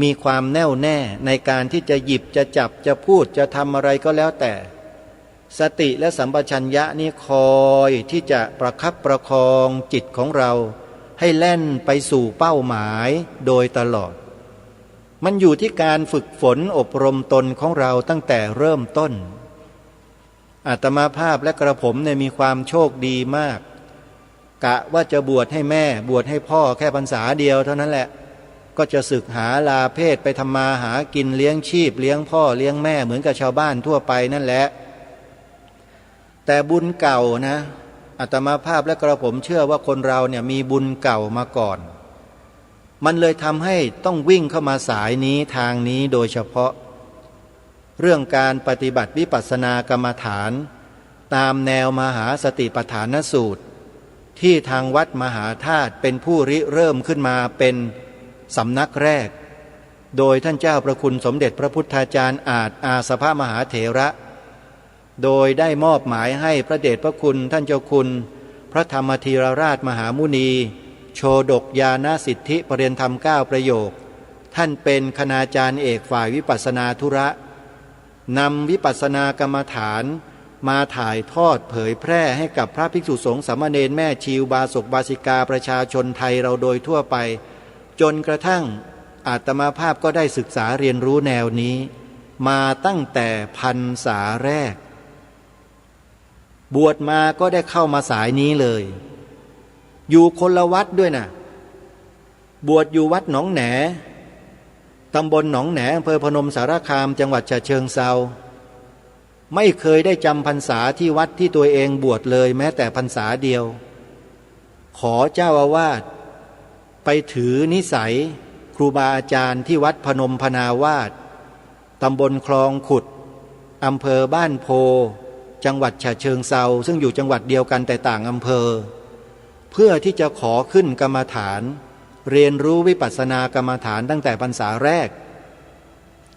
มีความแน่วแน่ในการที่จะหยิบจะจับจะพูดจะทำอะไรก็แล้วแต่สติและสัมปชัญญะนี้คอยที่จะประคับประคองจิตของเราให้แล่นไปสู่เป้าหมายโดยตลอดมันอยู่ที่การฝึกฝนอบรมตนของเราตั้งแต่เริ่มต้นอาตมาภาพและกระผมเนี่ยมีความโชคดีมากกะว่าจะบวชให้แม่บวชให้พ่อแค่พรรษาเดียวเท่านั้นแหละก็จะศึกหาลาเพศไปทำมาหากินเลี้ยงชีพเลี้ยงพ่อเลี้ยงแม่เหมือนกับชาวบ้านทั่วไปนั่นแหละแต่บุญเก่านะอาตมาภาพและกระผมเชื่อว่าคนเราเนี่ยมีบุญเก่ามาก่อนมันเลยทำให้ต้องวิ่งเข้ามาสายนี้ทางนี้โดยเฉพาะเรื่องการปฏิบัติวิปัสสนากรรมฐาน ตามแนวมหาสติปัฏฐานสูตรที่ทางวัดมหาธาตุเป็นผู้ริเริ่มขึ้นมาเป็นสำนักแรกโดยท่านเจ้าประคุณสมเด็จพระพุทธาจารย์อาจอาสภมหาเถระโดยได้มอบหมายให้พระเดชพระคุณท่านเจ้าคุณพระธรรมธีรราชมหามุนีโชดกญาณสิทธิปรริยนธรรม9ประโยคท่านเป็นคณาจารย์เอกฝ่ายวิปัสสนาธุระนำวิปัสสนากรรมฐานมาถ่ายทอดเผยแพร่ให้กับพระภิกษุสงฆ์สามเณรแม่ชีวบาศกบาสิกาประชาชนไทยเราโดยทั่วไปจนกระทั่งอาตมาภาพก็ได้ศึกษาเรียนรู้แนวนี้มาตั้งแต่พรรษาแรกบวชมาก็ได้เข้ามาสายนี้เลยอยู่คนละวัดด้วยนะบวชอยู่วัดหนองแหนตำบลหนองแหนอำเภอพนมสารคามจังหวัดฉะเชิงเทราไม่เคยได้จำพรรษาที่วัดที่ตัวเองบวชเลยแม้แต่พรรษาเดียวขอเจ้าอาวาสไปถือนิสัยครูบาอาจารย์ที่วัดพนมพนาวาสตำบลคลองขุดอำเภอบ้านโพจังหวัดฉะเชิงเทราซึ่งอยู่จังหวัดเดียวกันแต่ต่างอำเภอเพื่อที่จะขอขึ้นกรรมฐานเรียนรู้วิปัสสนากรรมฐานตั้งแต่พรรษาแรก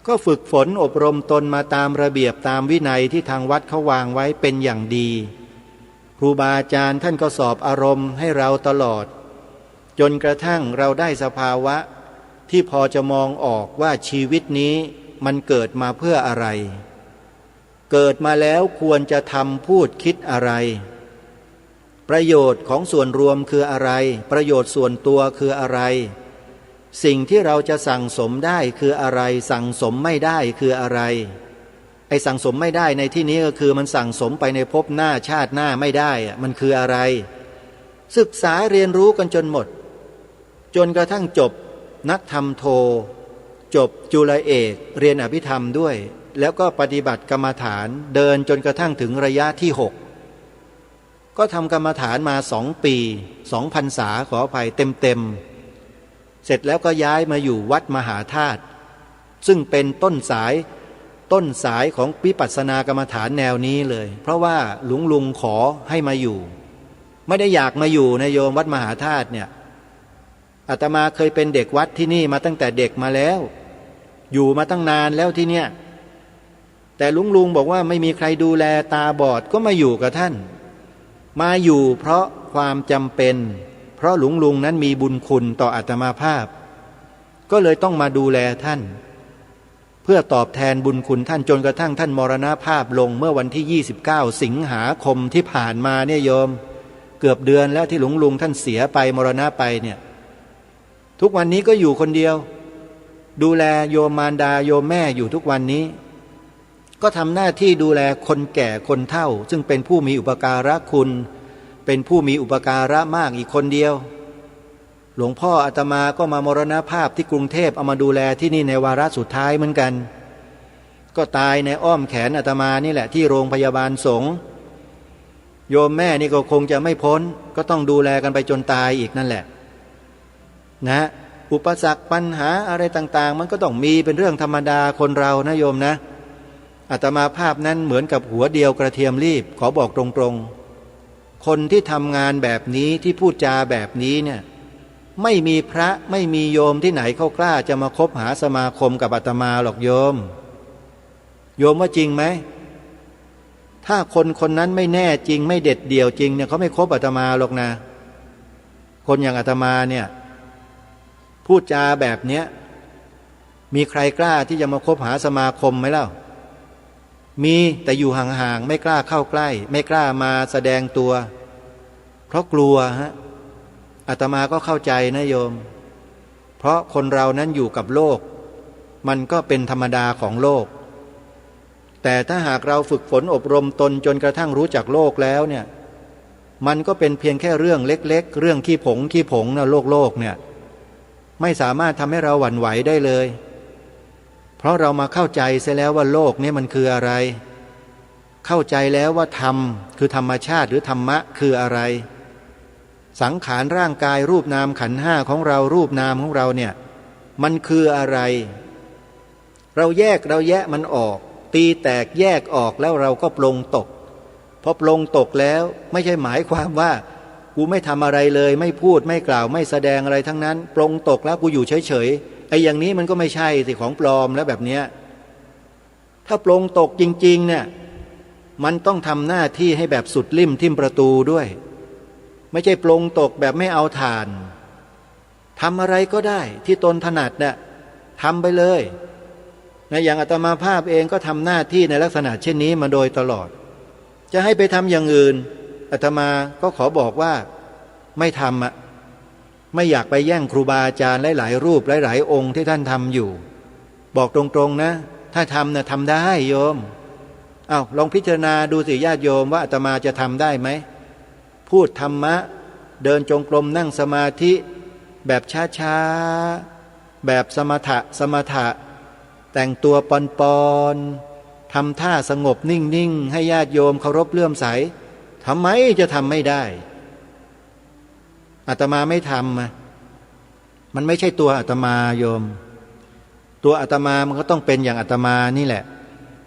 ก็ฝึกฝนอบรมตนมาตามระเบียบตามวินัยที่ทางวัดเขาวางไว้เป็นอย่างดีครูบาอาจารย์ท่านก็สอบอารมณ์ให้เราตลอดจนกระทั่งเราได้สภาวะที่พอจะมองออกว่าชีวิตนี้มันเกิดมาเพื่ออะไรเกิดมาแล้วควรจะทำพูดคิดอะไรประโยชน์ของส่วนรวมคืออะไรประโยชน์ส่วนตัวคืออะไรสิ่งที่เราจะสั่งสมได้คืออะไรสั่งสมไม่ได้คืออะไรไอ้สั่งสมไม่ได้ในที่นี้ก็คือมันสั่งสมไปในภพหน้าชาติหน้าไม่ได้มันคืออะไรศึกษาเรียนรู้กันจนหมดจนกระทั่งจบนักธรรมโทจบจุลเอกเรียนอภิธรรมด้วยแล้วก็ปฏิบัติกรรมฐานเดินจนกระทั่งถึงระยะที่6ก็ทำกรรมฐานมา2 ปี2 พรรษาขออภัยเต็มเสร็จแล้วก็ย้ายมาอยู่วัดมหาธาตุซึ่งเป็นต้นสายของวิปัสสนากรรมฐานแนวนี้เลยเพราะว่าหลวงลุงขอให้มาอยู่ไม่ได้อยากมาอยู่นะโยมวัดมหาธาตุเนี่ยอาตมาเคยเป็นเด็กวัดที่นี่มาตั้งแต่เด็กมาแล้วอยู่มาตั้งนานแล้วที่เนี่ยแต่ลุงบอกว่าไม่มีใครดูแลตาบอดก็มาอยู่กับท่านมาอยู่เพราะความจำเป็นเพราะลุงนั้นมีบุญคุณต่ออาตมาภาพก็เลยต้องมาดูแลท่านเพื่อตอบแทนบุญคุณท่านจนกระทั่งท่านมรณภาพลงเมื่อวันที่29 สิงหาคมที่ผ่านมาเนี่ยโยมเกือบเดือนแล้วที่ลุงท่านเสียไปมรณะไปเนี่ยทุกวันนี้ก็อยู่คนเดียวดูแลโยมมารดาโยมแม่อยู่ทุกวันนี้ก็ทำหน้าที่ดูแลคนแก่คนเฒ่าซึ่งเป็นผู้มีอุปการะคุณเป็นผู้มีอุปการะมากอีกคนเดียวหลวงพ่ออาตมาก็มามรณภาพที่กรุงเทพเอามาดูแลที่นี่ในวาระสุดท้ายเหมือนกันก็ตายในอ้อมแขนอาตมานี่แหละที่โรงพยาบาลสงฆ์โยมแม่นี่ก็คงจะไม่พ้นก็ต้องดูแลกันไปจนตายอีกนั่นแหละนะอุปสรรคปัญหาอะไรต่างๆมันก็ต้องมีเป็นเรื่องธรรมดาคนเรานะโยมนะอาตมาภาพนั้นเหมือนกับหัวเดียวกระเทียมรีบขอบอกตรงๆคนที่ทำงานแบบนี้ที่พูดจาแบบนี้เนี่ยไม่มีพระไม่มีโยมที่ไหนเขากล้าจะมาคบหาสมาคมกับอาตมาหรอกโยมว่าจริงไหมถ้าคนนั้นไม่แน่จริงไม่เด็ดเดี่ยวจริงเนี่ยเขาไม่คบอาตมาหรอกนะคนอย่างอาตมาเนี่ยพูดจาแบบเนี้ยมีใครกล้าที่จะมาคบหาสมาคมไหมเล่ามีแต่อยู่ห่างๆไม่กล้าเข้าใกล้ไม่กล้ามาแสดงตัวเพราะกลัวฮะอาตมาก็เข้าใจนะโยมเพราะคนเรานั้นอยู่กับโลกมันก็เป็นธรรมดาของโลกแต่ถ้าหากเราฝึกฝนอบรมตนจนกระทั่งรู้จักโลกแล้วเนี่ยมันก็เป็นเพียงแค่เรื่องเล็กๆเรื่องขี้ผงนะโลกเนี่ยไม่สามารถทำให้เราหวั่นไหวได้เลยเพราะเรามาเข้าใจเสียแล้วว่าโลกนี้มันคืออะไรเข้าใจแล้วว่าธรรมคือธรรมชาติหรือธรรมะคืออะไรสังขารร่างกายรูปนามขันธ์5ของเรารูปนามของเราเนี่ยมันคืออะไรเราแยะมันออกตีแตกแยกออกแล้วเราก็ปลงตกพ อปลงตกแล้วไม่ใช่หมายความว่ากูไม่ทำอะไรเลยไม่พูดไม่กล่าวไม่แสดงอะไรทั้งนั้นปลงตกแล้วกูอยู่เฉยๆไอ้อย่างนี้มันก็ไม่ใช่สิของปลอมแล้วแบบเนี้ยถ้าปลงตกจริงๆเนี่ยมันต้องทำหน้าที่ให้แบบสุดลิ่มทิ่มประตูด้วยไม่ใช่ปลงตกแบบไม่เอาฐานทำอะไรก็ได้ที่ตนถนัดเนี่ยทำไปเลยนะอย่างอาตมาภาพเองก็ทำหน้าที่ในลักษณะเช่นนี้มาโดยตลอดจะให้ไปทำอย่างอื่นอาตมาก็ขอบอกว่าไม่ทำไม่อยากไปแย่งครูบาอาจารย์หลายๆรูปหลายๆองค์ที่ท่านทำอยู่บอกตรงๆนะถ้าทำเนี่ยทำได้โยมลองพิจารณาดูสิญาติโยมว่าอาตมาจะทำได้ไหมพูดธรรมะเดินจงกรมนั่งสมาธิแบบช้าๆแบบสมถะแต่งตัวปอนๆทำท่าสงบนิ่งๆให้ญาติโยมเคารพเลื่อมใสทำไมจะทำไม่ได้อาตมาไม่ทำมันไม่ใช่ตัวอาตมาโยมตัวอาตมามันก็ต้องเป็นอย่างอาตมานี่แหละ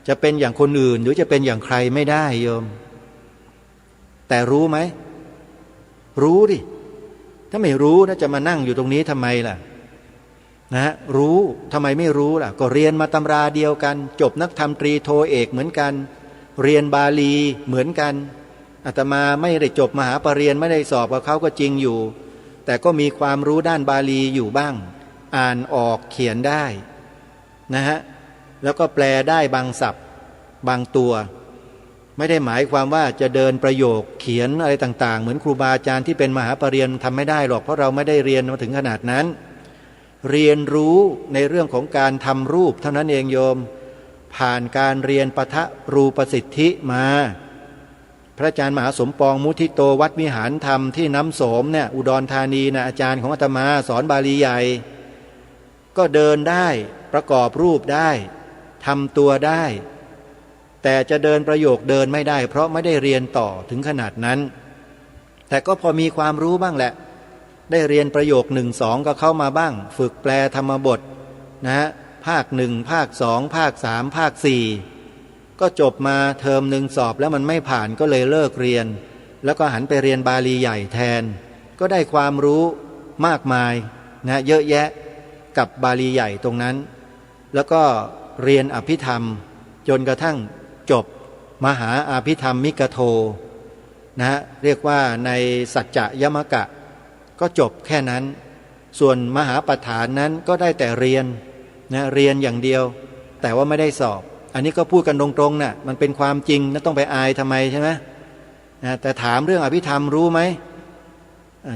จะเป็นอย่างคนอื่นหรือจะเป็นอย่างใครไม่ได้โยมแต่รู้ไหมรู้ดิถ้าไม่รู้นะจะมานั่งอยู่ตรงนี้ทำไมล่ะนะรู้ทำไมไม่รู้ล่ะก็เรียนมาตำราเดียวกันจบนักธรรมตรีโทเอกเหมือนกันเรียนบาลีเหมือนกันอาตมาไม่ได้จบมหาปรริญญาไม่ได้สอบกับเขาก็จริงอยู่แต่ก็มีความรู้ด้านบาลีอยู่บ้างอ่านออกเขียนได้นะฮะแล้วก็แปลได้บางศัพท์บางตัวไม่ได้หมายความว่าจะเดินประโยคเขียนอะไรต่างๆเหมือนครูบาอาจารย์ที่เป็นมหาปรริญญาทำไม่ได้หรอกเพราะเราไม่ได้เรียนมาถึงขนาดนั้นเรียนรู้ในเรื่องของการทำรูปเท่านั้นเองโยมผ่านการเรียนปทะรูปสิทธิมาพระอาจารย์มหาสมปองมุทิโตวัดวิหารธรรมที่น้ำโสมเนี่ยอุดรธานีนะอาจารย์ของอาตมาสอนบาลีใหญ่ก็เดินได้ประกอบรูปได้ทำตัวได้แต่จะเดินประโยคเดินไม่ได้เพราะไม่ได้เรียนต่อถึงขนาดนั้นแต่ก็พอมีความรู้บ้างแหละได้เรียนประโยค1-2ก็เข้ามาบ้างฝึกแปลธรรมบทนะฮะภาค1ภาค2ภาค3ภาค4ก็จบมาเทอมหนึ่งสอบแล้วมันไม่ผ่านก็เลยเลิกเรียนแล้วก็หันไปเรียนบาลีใหญ่แทนก็ได้ความรู้มากมายนะเยอะแยะกับบาลีใหญ่ตรงนั้นแล้วก็เรียนอภิธรรมจนกระทั่งจบมหาอภิธรรมมิกโทนะเรียกว่าในสัจจะยมกะก็จบแค่นั้นส่วนมหาปัฏฐานนั้นก็ได้แต่เรียนนะเรียนอย่างเดียวแต่ว่าไม่ได้สอบอันนี้ก็พูดกันตรงๆนะมันเป็นความจริงนะต้องไปอายทำไมใช่ไหมนะแต่ถามเรื่องอภิธรรมรู้ไหม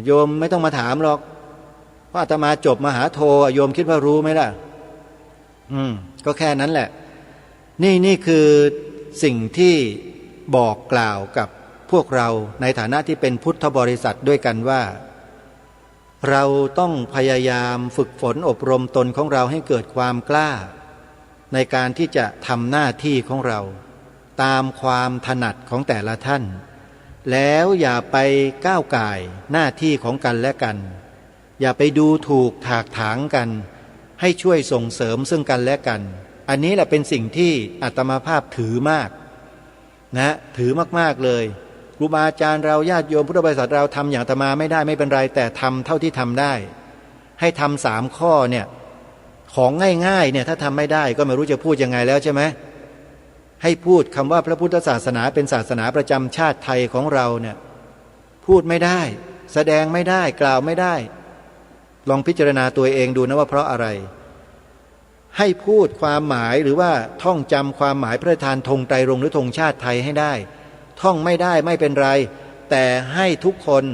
โยมไม่ต้องมาถามหรอกเพราะอาตมาจบมหาโทโยมคิดว่ารู้ไหมล่ะก็แค่นั้นแหละนี่คือสิ่งที่บอกกล่าวกับพวกเราในฐานะที่เป็นพุทธบริษัทด้วยกันว่าเราต้องพยายามฝึกฝนอบรมตนของเราให้เกิดความกล้าในการที่จะทำหน้าที่ของเราตามความถนัดของแต่ละท่านแล้วอย่าไปก้าวก่ายหน้าที่ของกันและกันอย่าไปดูถูกถากถางกันให้ช่วยส่งเสริมซึ่งกันและกันอันนี้แหละเป็นสิ่งที่อาตมาภาพถือมากนะถือมากๆเลยครูบาอาจารย์เราญาติโยมพุทธบริษัทเราทำอย่างอาตมาไม่ได้ไม่เป็นไรแต่ทำเท่าที่ทำได้ให้ทำ3ข้อเนี่ยของง่ายๆเนี่ยถ้าทำไม่ได้ก็ไม่รู้จะพูดยังไงแล้วใช่ไหมให้พูดคำว่าพระพุทธศาสนาเป็นศาสนาประจำชาติไทยของเราเนี่ยพูดไม่ได้แสดงไม่ได้กล่าวไม่ได้ลองพิจารณาตัวเองดูนะว่าเพราะอะไรให้พูดความหมายหรือว่าท่องจำความหมายพระราชทานธงไตรรงค์หรือธงชาติไทยให้ได้ท่องไม่ได้ไม่เป็นไรแต่ให้ทุกคน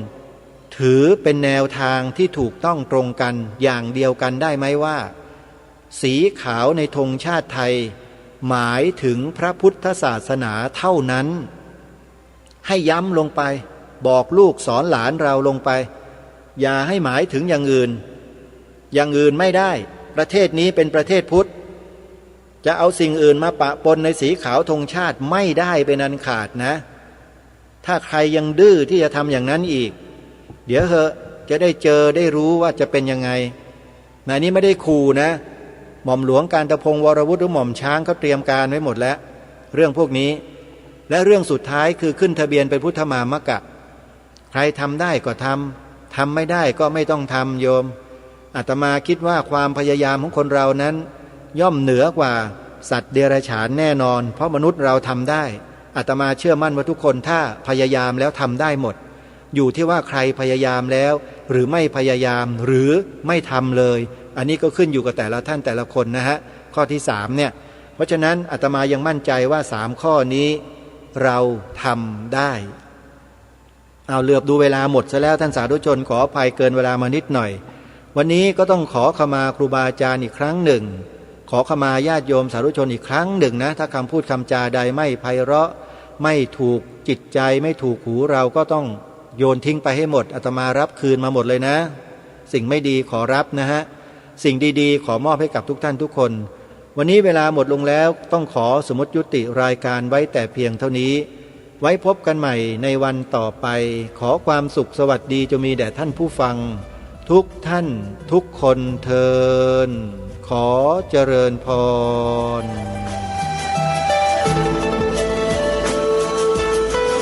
ถือเป็นแนวทางที่ถูกต้องตรงกันอย่างเดียวกันได้ไหมว่าสีขาวในธงชาติไทยหมายถึงพระพุทธศาสนาเท่านั้นให้ย้ำลงไปบอกลูกสอนหลานเราลงไปอย่าให้หมายถึงอย่างอื่นไม่ได้ประเทศนี้เป็นประเทศพุทธจะเอาสิ่งอื่นมาปะปนในสีขาวธงชาติไม่ได้เป็นอันขาดนะถ้าใครยังดื้อที่จะทำอย่างนั้นอีกเดี๋ยวเหอะจะได้เจอได้รู้ว่าจะเป็นยังไงนายนี้ไม่ได้ขู่นะหม่อมหลวงกาญจพงศ์วรวุฒิหรือหม่อมช้างเขาเตรียมการไว้หมดแล้วเรื่องพวกนี้ และเรื่องสุดท้ายคือขึ้นทะเบียนเป็นพุทธมามกะใครทำได้ก็ทำไม่ได้ก็ไม่ต้องทำโยมอาตมาคิดว่าความพยายามของคนเรานั้นย่อมเหนือกว่าสัตว์เดรัจฉานแน่นอนเพราะมนุษย์เราทำได้อาตมาเชื่อมั่นว่าทุกคนถ้าพยายามแล้วทำได้หมดอยู่ที่ว่าใครพยายามแล้วหรือไม่พยายามหรือไม่ทำเลยอันนี้ก็ขึ้นอยู่กับแต่ละท่านแต่ละคนนะฮะข้อที่3เนี่ยเพราะฉะนั้นอาตมายังมั่นใจว่า3ข้อนี้เราทำได้เอาเหลือบดูเวลาหมดซะแล้วท่านสาธุชนขออภัยเกินเวลามานิดหน่อยวันนี้ก็ต้องขอขมาครูบาอาจารย์อีกครั้งหนึ่งขอขมาญาติโยมสาธุชนอีกครั้งหนึ่งนะถ้าคำพูดคำจาใดไม่ไพเราะไม่ถูกจิตใจไม่ถูกหูเราก็ต้องโยนทิ้งไปให้หมดอาตมารับคืนมาหมดเลยนะสิ่งไม่ดีขอรับนะฮะสิ่งดีๆขอมอบให้กับทุกท่านทุกคนวันนี้เวลาหมดลงแล้วต้องขอสมมติยุติรายการไว้แต่เพียงเท่านี้ไว้พบกันใหม่ในวันต่อไปขอความสุขสวัสดีจะมีแด่ท่านผู้ฟังทุกท่านทุกคนเทินขอเจริญพร